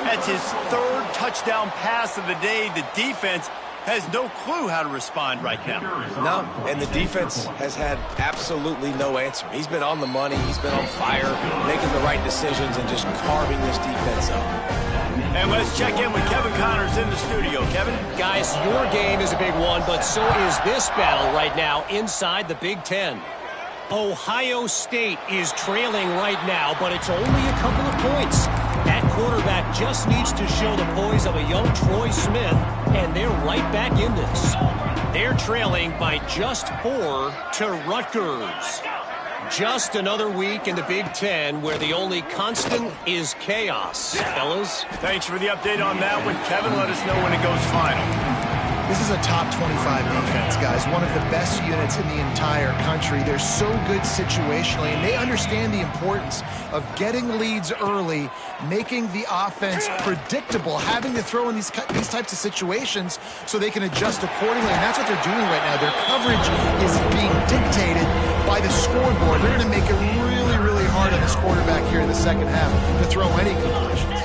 That's his 3rd touchdown pass of the day. The defense has no clue how to respond right now. No, and the defense has had absolutely no answer. He's been on the money. He's been on fire, making the right decisions and just carving this defense up. And let's check in with Kevin Connors in the studio. Kevin? Guys, your game is a big one, but so is this battle right now inside the Big Ten. Ohio State is trailing right now, but it's only a couple of points. That quarterback just needs to show the poise of a young Troy Smith, and they're right back in this. They're trailing by just 4 to Rutgers. Just another week in the Big Ten where the only constant is chaos. Fellas? Thanks for the update on that one. Kevin, let us know when it goes final. This is a top 25 defense, guys. One of the best units in the entire country. They're so good situationally, and they understand the importance of getting leads early, making the offense predictable, having to throw in these types of situations so they can adjust accordingly, and that's what they're doing right now. Their coverage is being dictated by the scoreboard. They're going to make it really, really hard on this quarterback here in the second half to throw any completions.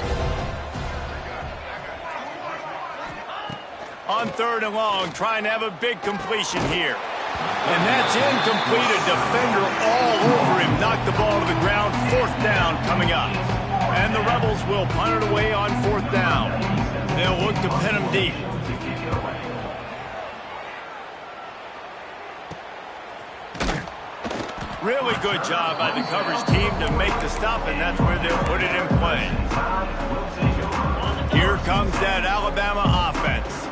On 3rd and long, trying to have a big completion here. And that's incomplete. A defender all over him. Knocked the ball to the ground. 4th down coming up. And the Rebels will punt it away on 4th down. They'll look to pin him deep. Really good job by the coverage team to make the stop, and that's where they'll put it in play. Here comes that Alabama offense.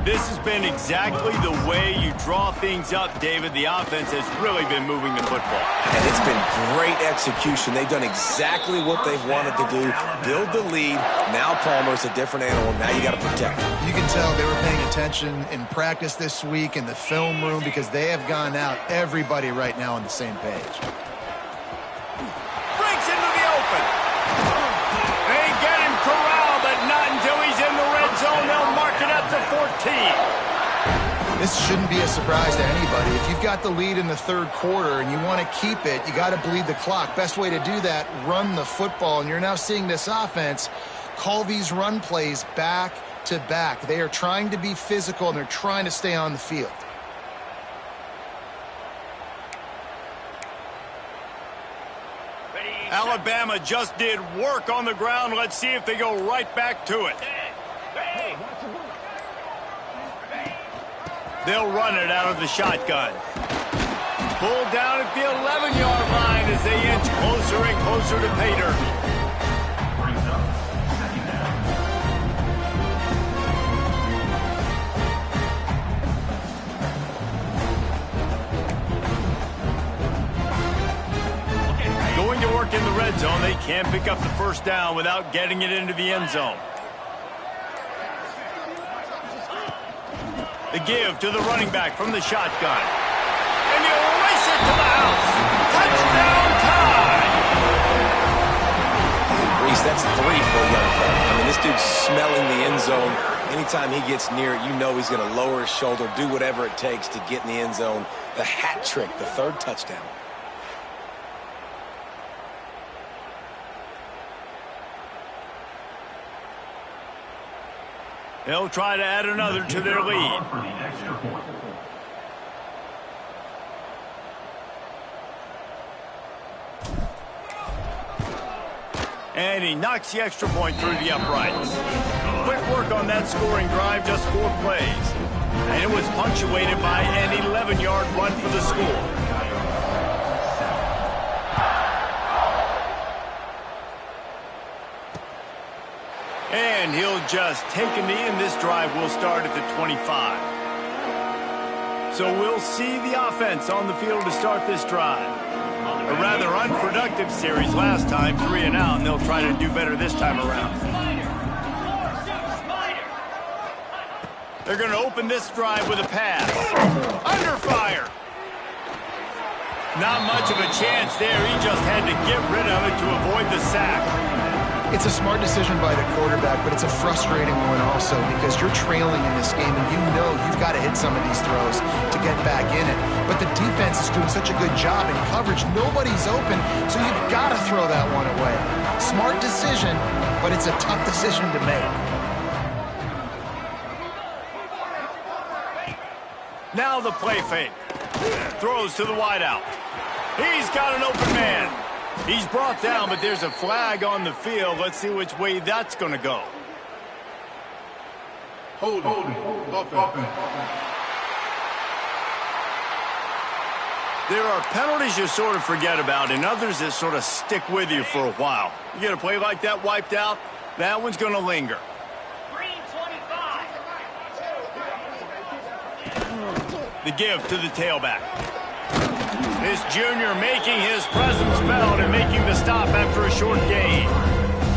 This This has been exactly the way you draw things up, David. The offense has really been moving the football. And it's been great execution. They've done exactly what they've wanted to do. Build the lead. Now Palmer's a different animal. Now you got to protect him. You can tell they were paying attention in practice this week in the film room because they have gone out, everybody right now on the same page. Breaks into the open. They get him corralled, but not until he's in the red zone. They'll mark it at the 14. This shouldn't be a surprise to anybody. If you've got the lead in the third quarter and you want to keep it, you got to bleed the clock. Best way to do that, run the football. And you're now seeing this offense call these run plays back to back. They are trying to be physical and they're trying to stay on the field. Alabama just did work on the ground. Let's see if they go right back to it. They'll run it out of the shotgun. Pulled down at the 11-yard line as they inch closer and closer to pay dirt. Going to work in the red zone. They can't pick up the first down without getting it into the end zone. The give to the running back from the shotgun. And he'll race it to the house. Touchdown time! Reese, that's 3 for a young fella. I mean, this dude's smelling the end zone. Anytime he gets near it, you know he's going to lower his shoulder, do whatever it takes to get in the end zone. The hat trick, the 3rd touchdown. They'll try to add another to their lead. And he knocks the extra point through the uprights. Quick work on that scoring drive, just 4 plays. And it was punctuated by an 11-yard run for the score. And he'll just take a knee, and this drive will start at the 25. So we'll see the offense on the field to start this drive. A rather unproductive series last time, 3 and out, and they'll try to do better this time around. They're going to open this drive with a pass. Under fire. Not much of a chance there. He just had to get rid of it to avoid the sack. It's a smart decision by the quarterback, but it's a frustrating one also because you're trailing in this game and you know you've got to hit some of these throws to get back in it. But the defense is doing such a good job in coverage. Nobody's open, so you've got to throw that one away. Smart decision, but it's a tough decision to make. Now the play fake. Throws to the wideout. He's got an open man. He's brought down, but there's a flag on the field. Let's see which way that's going to go. Hold offense. There are penalties you sort of forget about and others that sort of stick with you for a while. You get a play like that wiped out, that one's going to linger. Green 25. The give to the tailback. This junior making his presence felt and making the stop after a short gain.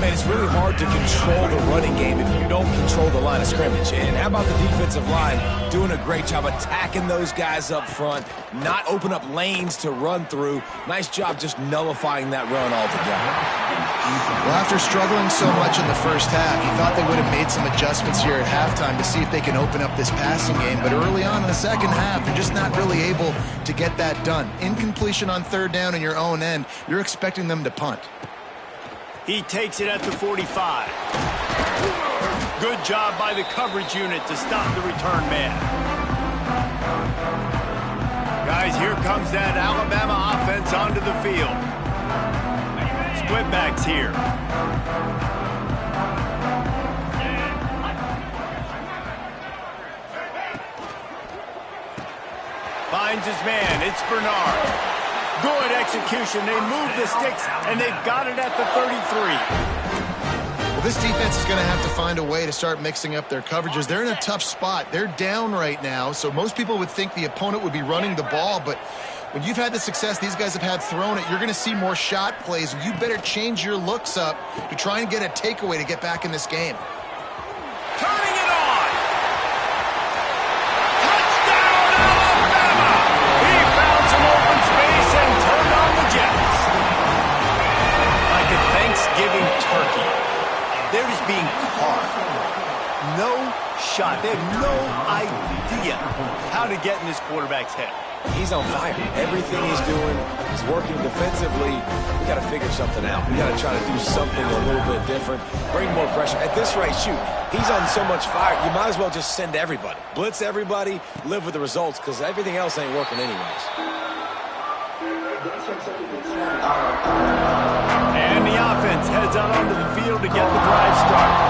Man, it's really hard to control the running game if you don't control the line of scrimmage. And how about the defensive line doing a great job attacking those guys up front, not open up lanes to run through. Nice job just nullifying that run altogether. Well, after struggling so much in the first half, you thought they would have made some adjustments here at halftime to see if they can open up this passing game. But early on in the second half, they're just not really able to get that done. Incompletion on 3rd down in your own end, you're expecting them to punt. He takes it at the 45. Good job by the coverage unit to stop the return man. Guys, here comes that Alabama offense onto the field. Split backs here. Finds his man. It's Bernard. Good execution. They move the sticks, and they've got it at the 33. Well, This defense is going to have to find a way to start mixing up their coverages. They're in a tough spot. They're down right now, so most people would think the opponent would be running the ball, but when you've had the success these guys have had throwing it, you're going to see more shot plays, and you better change your looks up to try and get a takeaway to get back in this game. Turning it on. Touchdown, Alabama! He found some open space and turned on the Jets. Like a Thanksgiving turkey. They're just being carved. No shot. They have no idea how to get in this quarterback's head. He's on fire. Everything he's doing is working defensively. We got to figure something out. We got to try to do something a little bit different. Bring more pressure. At this rate, shoot, he's on so much fire. You might as well just send everybody. Blitz everybody, live with the results, because everything else ain't working anyways. And the offense heads out onto the field to get the drive started.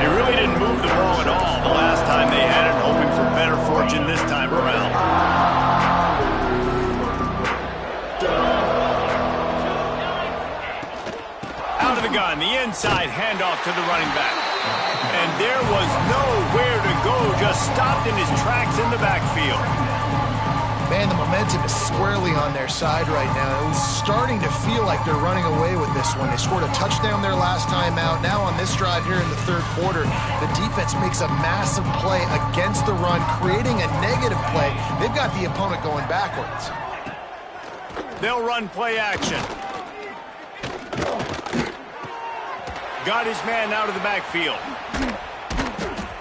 They really didn't move the ball at all the last time they had it, hoping for better fortune this time around. Out of the gun, the inside handoff to the running back. And there was nowhere to go, just stopped in his tracks in the backfield. Man, the momentum is squarely on their side right now. It was starting to feel like they're running away with this one. They scored a touchdown their last time out. Now on this drive here in the third quarter, the defense makes a massive play against the run, creating a negative play. They've got the opponent going backwards. They'll run play action. Got his man out of the backfield.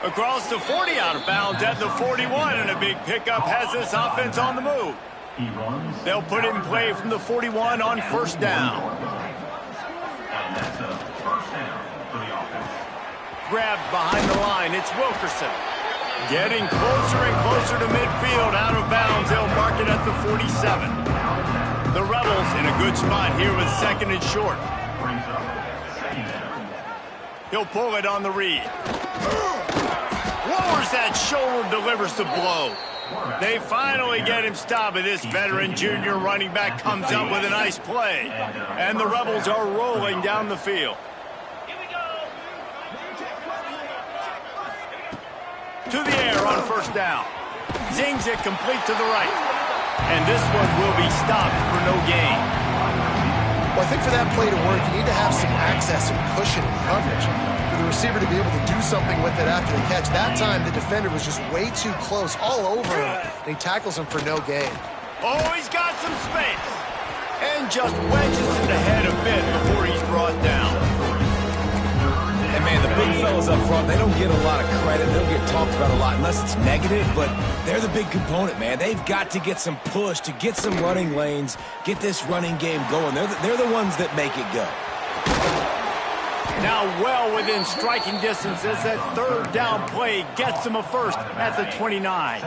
Across the 40, out of bounds at the 41, and a big pickup has this offense on the move. They'll put it in play from the 41 on first down. Grabbed behind the line, it's Wilkerson. Getting closer and closer to midfield, out of bounds. They'll mark it at the 47. The Rebels in a good spot here with second and short. He'll pull it on the read. Lowers that shoulder, delivers the blow. They finally get him stopped, and this veteran junior running back comes up with a nice play. And the Rebels are rolling down the field. To the air on first down. Zings it complete to the right. And this one will be stopped for no gain. Well, I think for that play to work, you need to have some access and cushion and coverage for the receiver to be able to do something with it after the catch. That time, the defender was just way too close, all over him, and he tackles him for no gain. Oh, he's got some space. And just wedges it ahead a bit before he's brought down. And, man, the big fellas up front, they don't get a lot of credit. They'll get talked about a lot unless it's negative, but they're the big component, man. They've got to get some push, to get some running lanes, get this running game going. They're the ones that make it go. Now well within striking distance as that third down play gets them a first at the 29.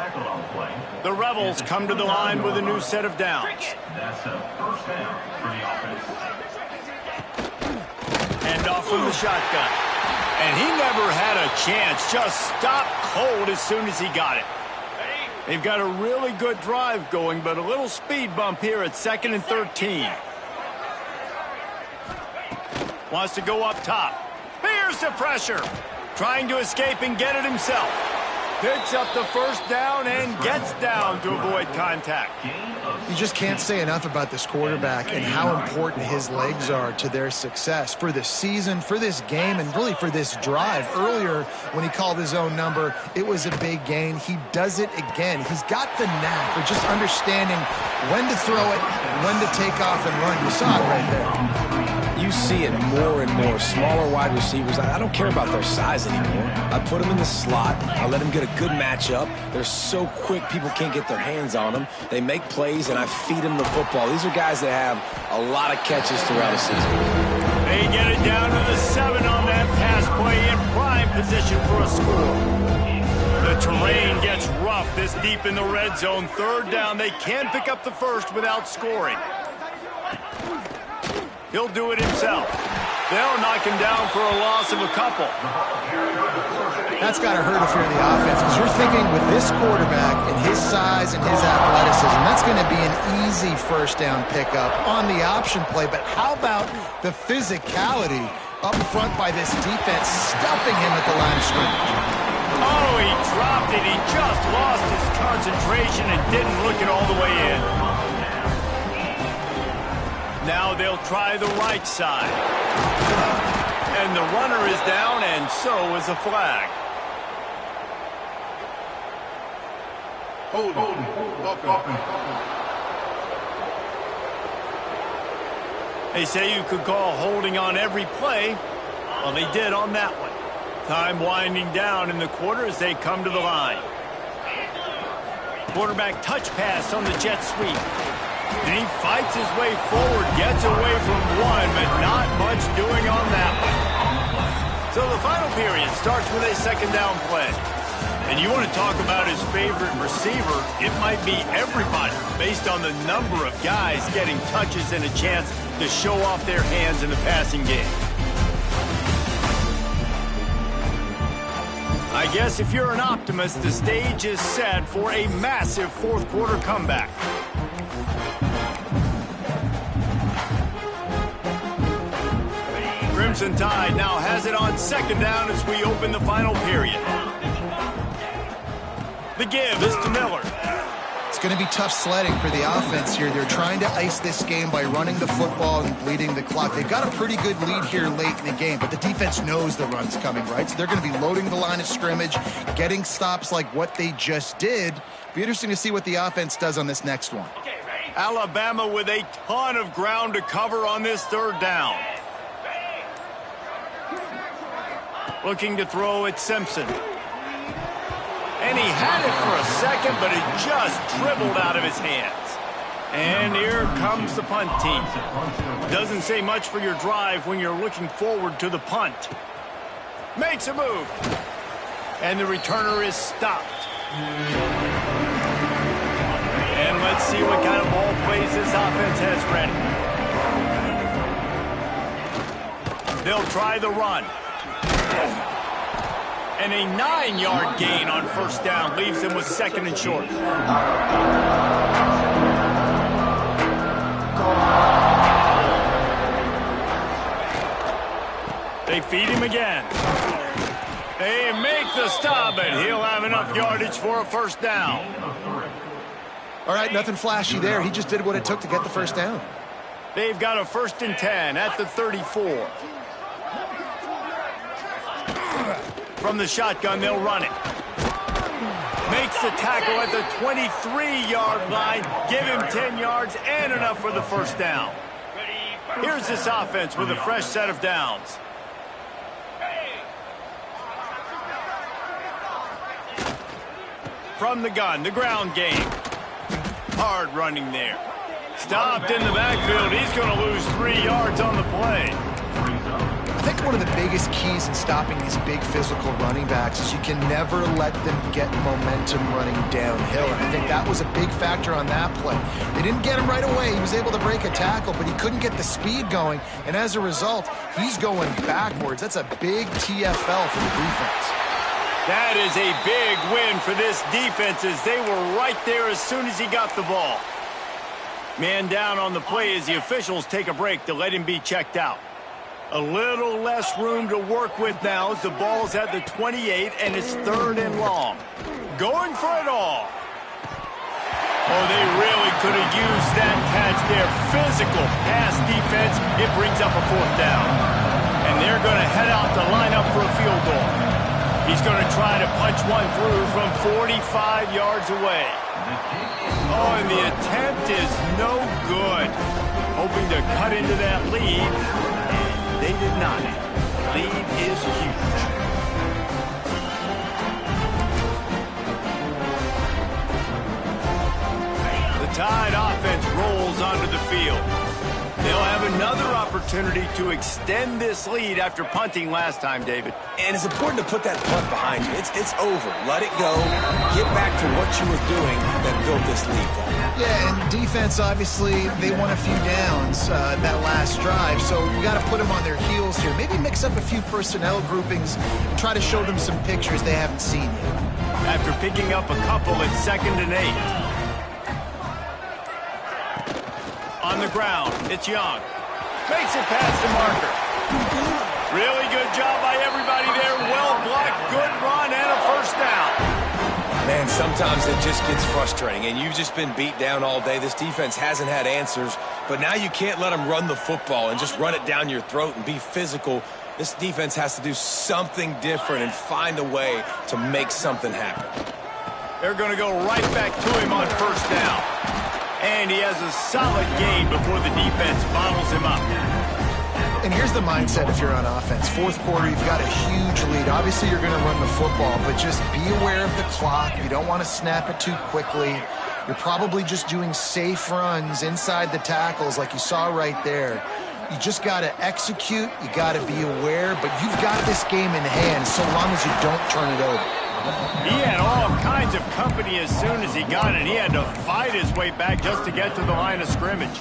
The Rebels come to the line with a new set of downs. That's a first down for the offense. And off from the shotgun. And he never had a chance. Just stopped cold as soon as he got it. They've got a really good drive going, but a little speed bump here at 2nd and 13. Wants to go up top. Here's the pressure. Trying to escape and get it himself. Picks up the first down and gets down to avoid contact. You just can't say enough about this quarterback and how important his legs are to their success for this season, for this game, and really for this drive. Earlier, when he called his own number, it was a big gain. He does it again. He's got the knack for just understanding when to throw it, when to take off and run. You saw it right there. You see it more and more. Smaller wide receivers, I don't care about their size anymore. I put them in the slot. I let them get a good matchup. They're so quick, people can't get their hands on them. They make plays, and I feed them the football. These are guys that have a lot of catches throughout a season. They get it down to the 7 on that pass play in prime position for a score. The terrain gets rough this deep in the red zone. Third down, they can pick up the first without scoring. He'll do it himself. They'll knock him down for a loss of a couple. That's got to hurt if you're the offense, because you're thinking with this quarterback and his size and his athleticism, that's going to be an easy first down pickup on the option play. But how about the physicality up front by this defense, stuffing him at the line of scrimmage. Oh, he dropped it. He just lost his concentration and didn't look it all the way in. Now they'll try the right side. And the runner is down, and so is a flag. They say you could call holding on every play. Well, they did on that one. Time winding down in the quarter as they come to the line. Quarterback touch pass on the jet sweep. And he fights his way forward, gets away from one, but not much doing on that one. So the final period starts with a second down play. And you want to talk about his favorite receiver, it might be everybody based on the number of guys getting touches and a chance to show off their hands in the passing game. I guess if you're an optimist, the stage is set for a massive fourth quarter comeback. Crimson Tide now has it on second down as we open the final period. The give is to Miller. It's going to be tough sledding for the offense here. They're trying to ice this game by running the football and bleeding the clock. They've got a pretty good lead here late in the game, but the defense knows the run's coming, right? So they're going to be loading the line of scrimmage, getting stops like what they just did. Be interesting to see what the offense does on this next one. Alabama with a ton of ground to cover on this third down. Looking to throw at Simpson. And he had it for a second, but it just dribbled out of his hands. And here comes the punt team. Doesn't say much for your drive when you're looking forward to the punt. Makes a move. And the returner is stopped. And let's see what kind of ball plays this offense has ready. They'll try the run. And a 9-yard gain on first down leaves them with second and short. They feed him again. They make the stop, and he'll have enough yardage for a first down. All right, nothing flashy there. He just did what it took to get the first down. They've got a 1st and 10 at the 34. From the shotgun, they'll run it. Makes the tackle at the 23-yard line. Give him 10 yards and enough for the first down. Here's this offense with a fresh set of downs. From the gun, the ground game. Hard running there. Stopped in the backfield. He's going to lose 3 yards on the play. I think one of the biggest keys in stopping these big physical running backs is you can never let them get momentum running downhill. And I think that was a big factor on that play. They didn't get him right away. He was able to break a tackle, but he couldn't get the speed going. And as a result, he's going backwards. That's a big TFL for the defense. That is a big win for this defense as they were right there as soon as he got the ball. Man down on the play as the officials take a break to let him be checked out. A little less room to work with now as the ball's at the 28 and it's 3rd and long. Going for it all. Oh, they really could have used that catch there. Physical pass defense. It brings up a 4th down. And they're going to head out to line up for a field goal. He's going to try to punch one through from 45 yards away. Oh, and the attempt is no good. Hoping to cut into that lead. They did not. Lead is huge. The Tide offense rolls onto the field. They'll have another opportunity to extend this lead after punting last time, David. And it's important to put that punt behind you. It's over. Let it go. Get back to what you were doing that built this lead. Yeah, and defense, obviously, they won a few downs that last drive, so you got to put them on their heels here. Maybe mix up a few personnel groupings and try to show them some pictures they haven't seen yet. After picking up a couple at 2nd and 8. On the ground, it's Young. Makes it past the marker. Really good job by everybody there. Well blocked, good run, and a first down. Man, sometimes it just gets frustrating, and you've just been beat down all day. This defense hasn't had answers, but now you can't let them run the football and just run it down your throat and be physical. This defense has to do something different and find a way to make something happen. They're going to go right back to him on first down. And he has a solid gain before the defense bottles him up. And here's the mindset if you're on offense. Fourth quarter, you've got a huge lead. Obviously, you're going to run the football, but just be aware of the clock. You don't want to snap it too quickly. You're probably just doing safe runs inside the tackles like you saw right there. You just got to execute. You got to be aware, but you've got this game in hand so long as you don't turn it over. He had all kinds of company as soon as he got it. He had to fight his way back just to get to the line of scrimmage.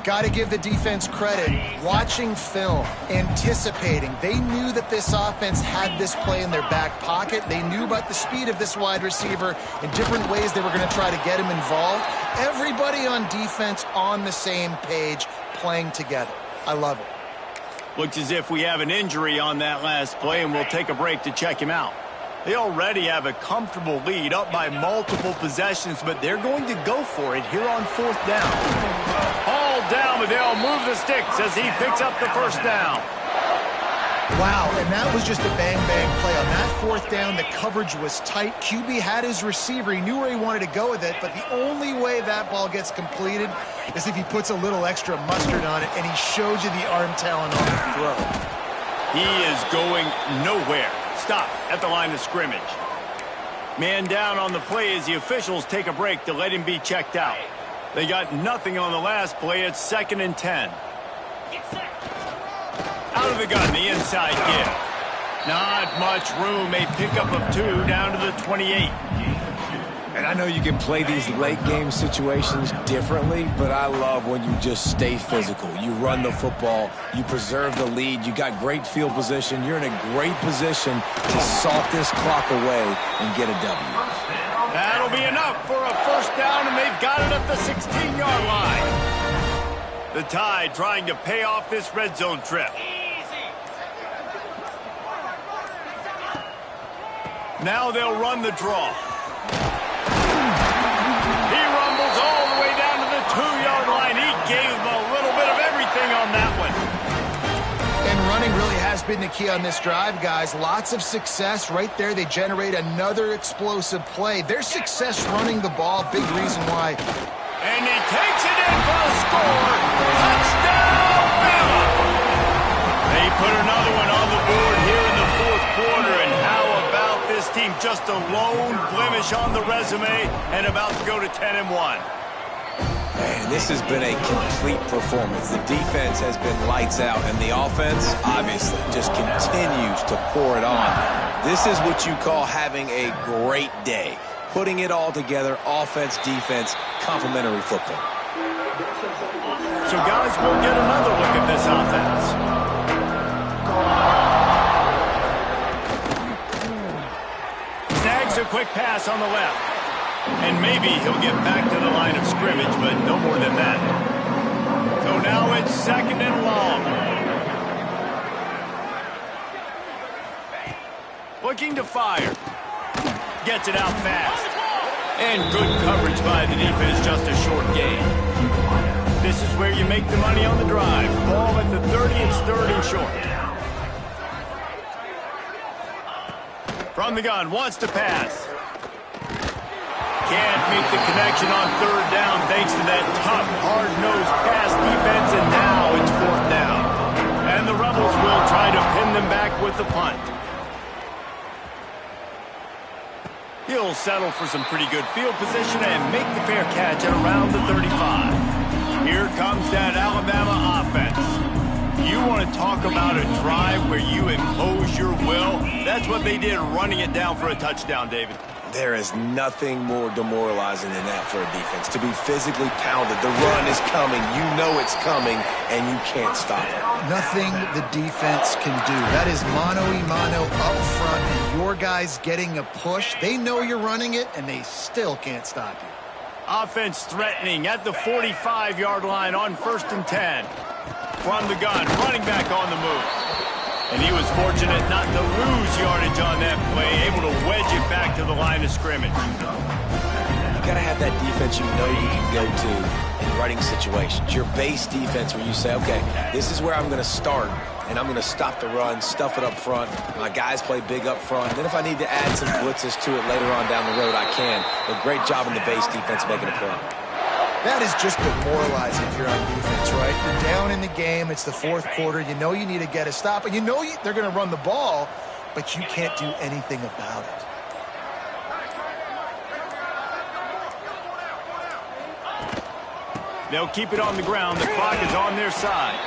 Got to give the defense credit. Watching film, anticipating. They knew that this offense had this play in their back pocket. They knew about the speed of this wide receiver and different ways they were going to try to get him involved. Everybody on defense on the same page, playing together. I love it. Looks as if we have an injury on that last play, and we'll take a break to check him out. They already have a comfortable lead, up by multiple possessions, but they're going to go for it here on fourth down. All down, but they'll move the sticks as he picks up the first down. Wow, and that was just a bang-bang play. On that fourth down, the coverage was tight. QB had his receiver. He knew where he wanted to go with it, but the only way that ball gets completed is if he puts a little extra mustard on it, and he showed you the arm talent on the throw. He is going nowhere. Stop at the line of scrimmage. Man down on the play as the officials take a break to let him be checked out. They got nothing on the last play. It's 2nd and 10. Out of the gun, the inside give. Not much room. A pickup of 2 down to the 28. And I know you can play these late-game situations differently, but I love when you just stay physical. You run the football, you preserve the lead, you got great field position, you're in a great position to salt this clock away and get a W. That'll be enough for a first down, and they've got it at the 16-yard line. The Tide trying to pay off this red zone trip. Now they'll run the draw. He rumbles all the way down to the 2-yard line. He gave him a little bit of everything on that one. And running really has been the key on this drive, guys. Lots of success right there. They generate another explosive play. Their success running the ball, big reason why. And he takes it in for a score. Touchdown, Bama! They put another one on the board here in the fourth quarter, and how about this team? Just a lone blemish on the resume and about to go to 10-1. Man, this has been a complete performance. The defense has been lights out, and the offense, obviously, just continues to pour it on. This is what you call having a great day. Putting it all together, offense, defense, complementary football. So, guys, we'll get another look at this offense. Snags a quick pass on the left. And maybe he'll get back to the line of scrimmage, but no more than that. So now it's 2nd and long. Looking to fire. Gets it out fast. And good coverage by the defense, just a short gain. This is where you make the money on the drive. Ball at the 30, it's 3rd and short. From the gun, wants to pass. Can't make the connection on 3rd down thanks to that tough, hard-nosed pass defense, and now it's 4th down. And the Rebels will try to pin them back with the punt. He'll settle for some pretty good field position and make the fair catch at around the 35. Here comes that Alabama offense. You want to talk about a drive where you impose your will? That's what they did, running it down for a touchdown, David. There is nothing more demoralizing than that for a defense. To be physically pounded, the run is coming, you know it's coming, and you can't stop it. Nothing the defense can do. That is mano-a-mano up front, and your guys getting a push. They know you're running it, and they still can't stop you. Offense threatening at the 45-yard line on 1st and 10. From the gun, running back on the move. And he was fortunate not to lose yardage on that play, able to wedge it back to the line of scrimmage. You got to have that defense you know you can go to in running situations. Your base defense where you say, okay, this is where I'm going to start, and I'm going to stop the run, stuff it up front. My guys play big up front. Then if I need to add some blitzes to it later on down the road, I can. But great job in the base defense making a play. That is just demoralizing if you're on defense, right? You're down in the game. It's the fourth quarter. You know you need to get a stop, and you know they're going to run the ball, but you can't do anything about it. They'll keep it on the ground. The clock is on their side.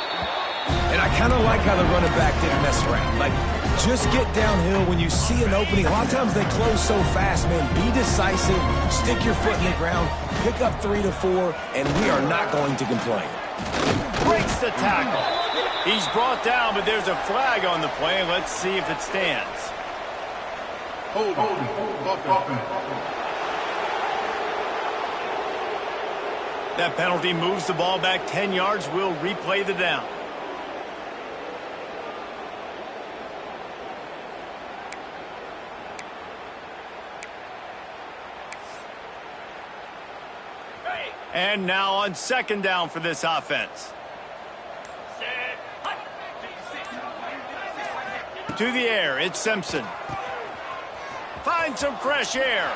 And I kind of like how the running back didn't mess around. Like, just get downhill when you see an opening. A lot of times they close so fast, man. Be decisive. Stick your foot in the ground. Pick up 3 to 4, and we are not going to complain. Breaks the tackle. He's brought down, but there's a flag on the play. Let's see if it stands. Hold on. That penalty moves the ball back 10 yards. We'll replay the down. And now on second down for this offense. To the air, it's Simpson. Find some fresh air.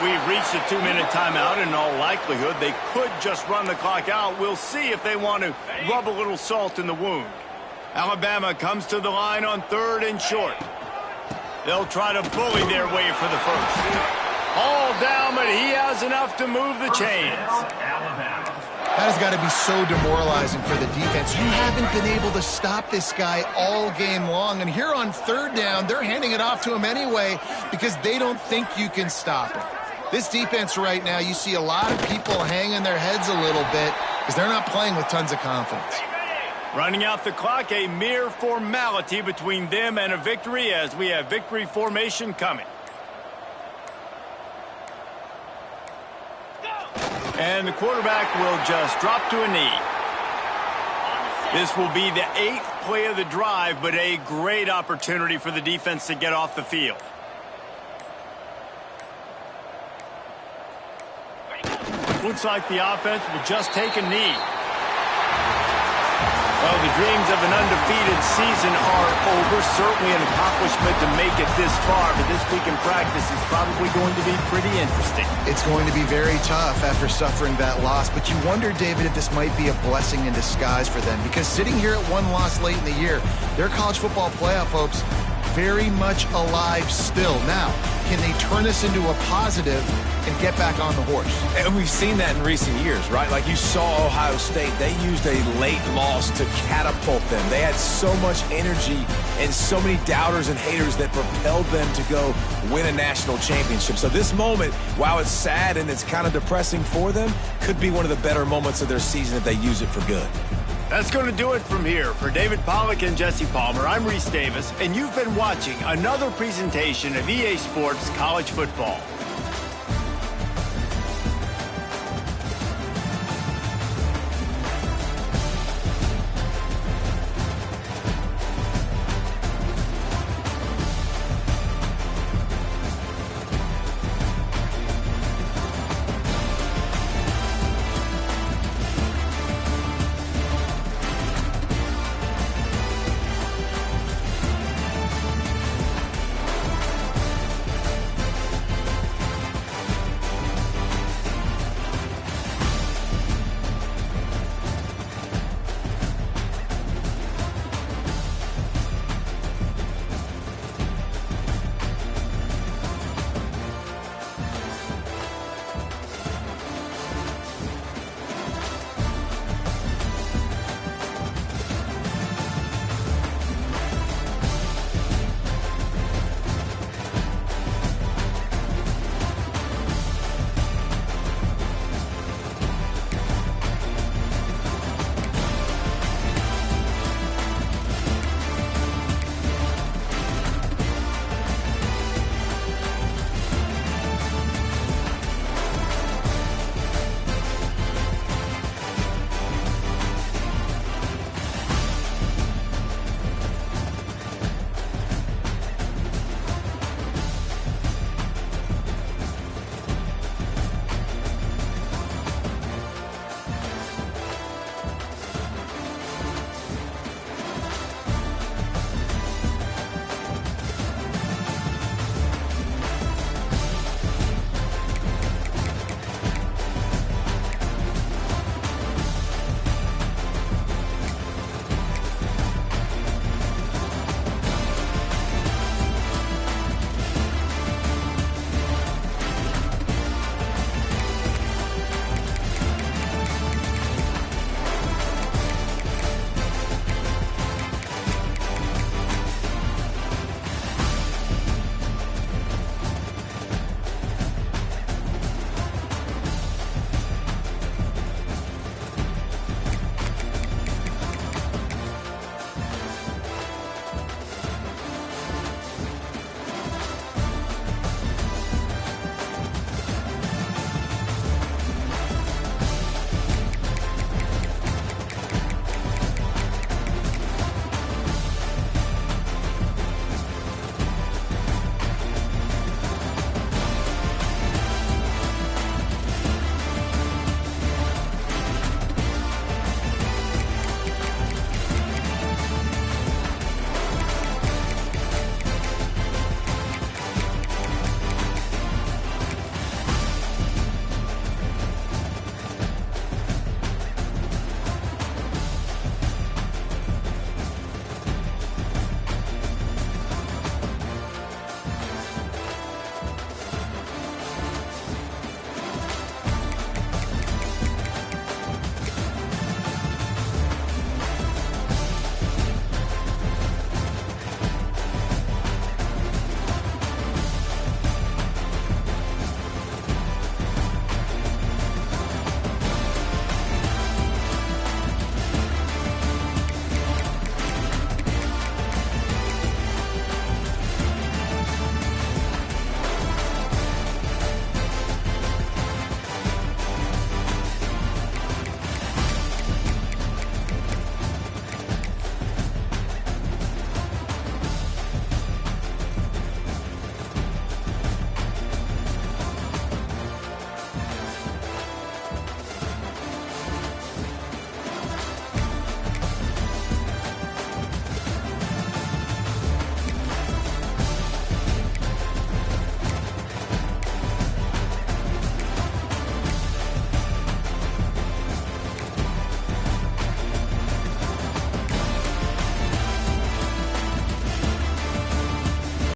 We've reached a 2-minute timeout, and in all likelihood, they could just run the clock out. We'll see if they want to rub a little salt in the wound. Alabama comes to the line on 3rd and short. They'll try to bully their way for the first. All down, but he has enough to move the chains. That has got to be so demoralizing for the defense. You haven't been able to stop this guy all game long. And here on 3rd down, they're handing it off to him anyway because they don't think you can stop him. This defense right now, you see a lot of people hanging their heads a little bit because they're not playing with tons of confidence. Running out the clock, a mere formality between them and a victory as we have victory formation coming. And the quarterback will just drop to a knee. This will be the 8th play of the drive, but a great opportunity for the defense to get off the field. Looks like the offense will just take a knee. Well, the dreams of an undefeated season are over. Certainly an accomplishment to make it this far, but this week in practice is probably going to be pretty interesting. It's going to be very tough after suffering that loss, but you wonder, David, if this might be a blessing in disguise for them, because sitting here at one loss late in the year, their college football playoff hopes very much alive still. Now, can they turn this into a positive and get back on the horse? And we've seen that in recent years, right? Like you saw Ohio State, they used a late loss to catapult them. They had so much energy and so many doubters and haters that propelled them to go win a national championship. So this moment, while it's sad and it's kind of depressing for them, could be one of the better moments of their season if they use it for good. That's going to do it from here. For David Pollack and Jesse Palmer, I'm Reese Davis, and you've been watching another presentation of EA Sports College Football.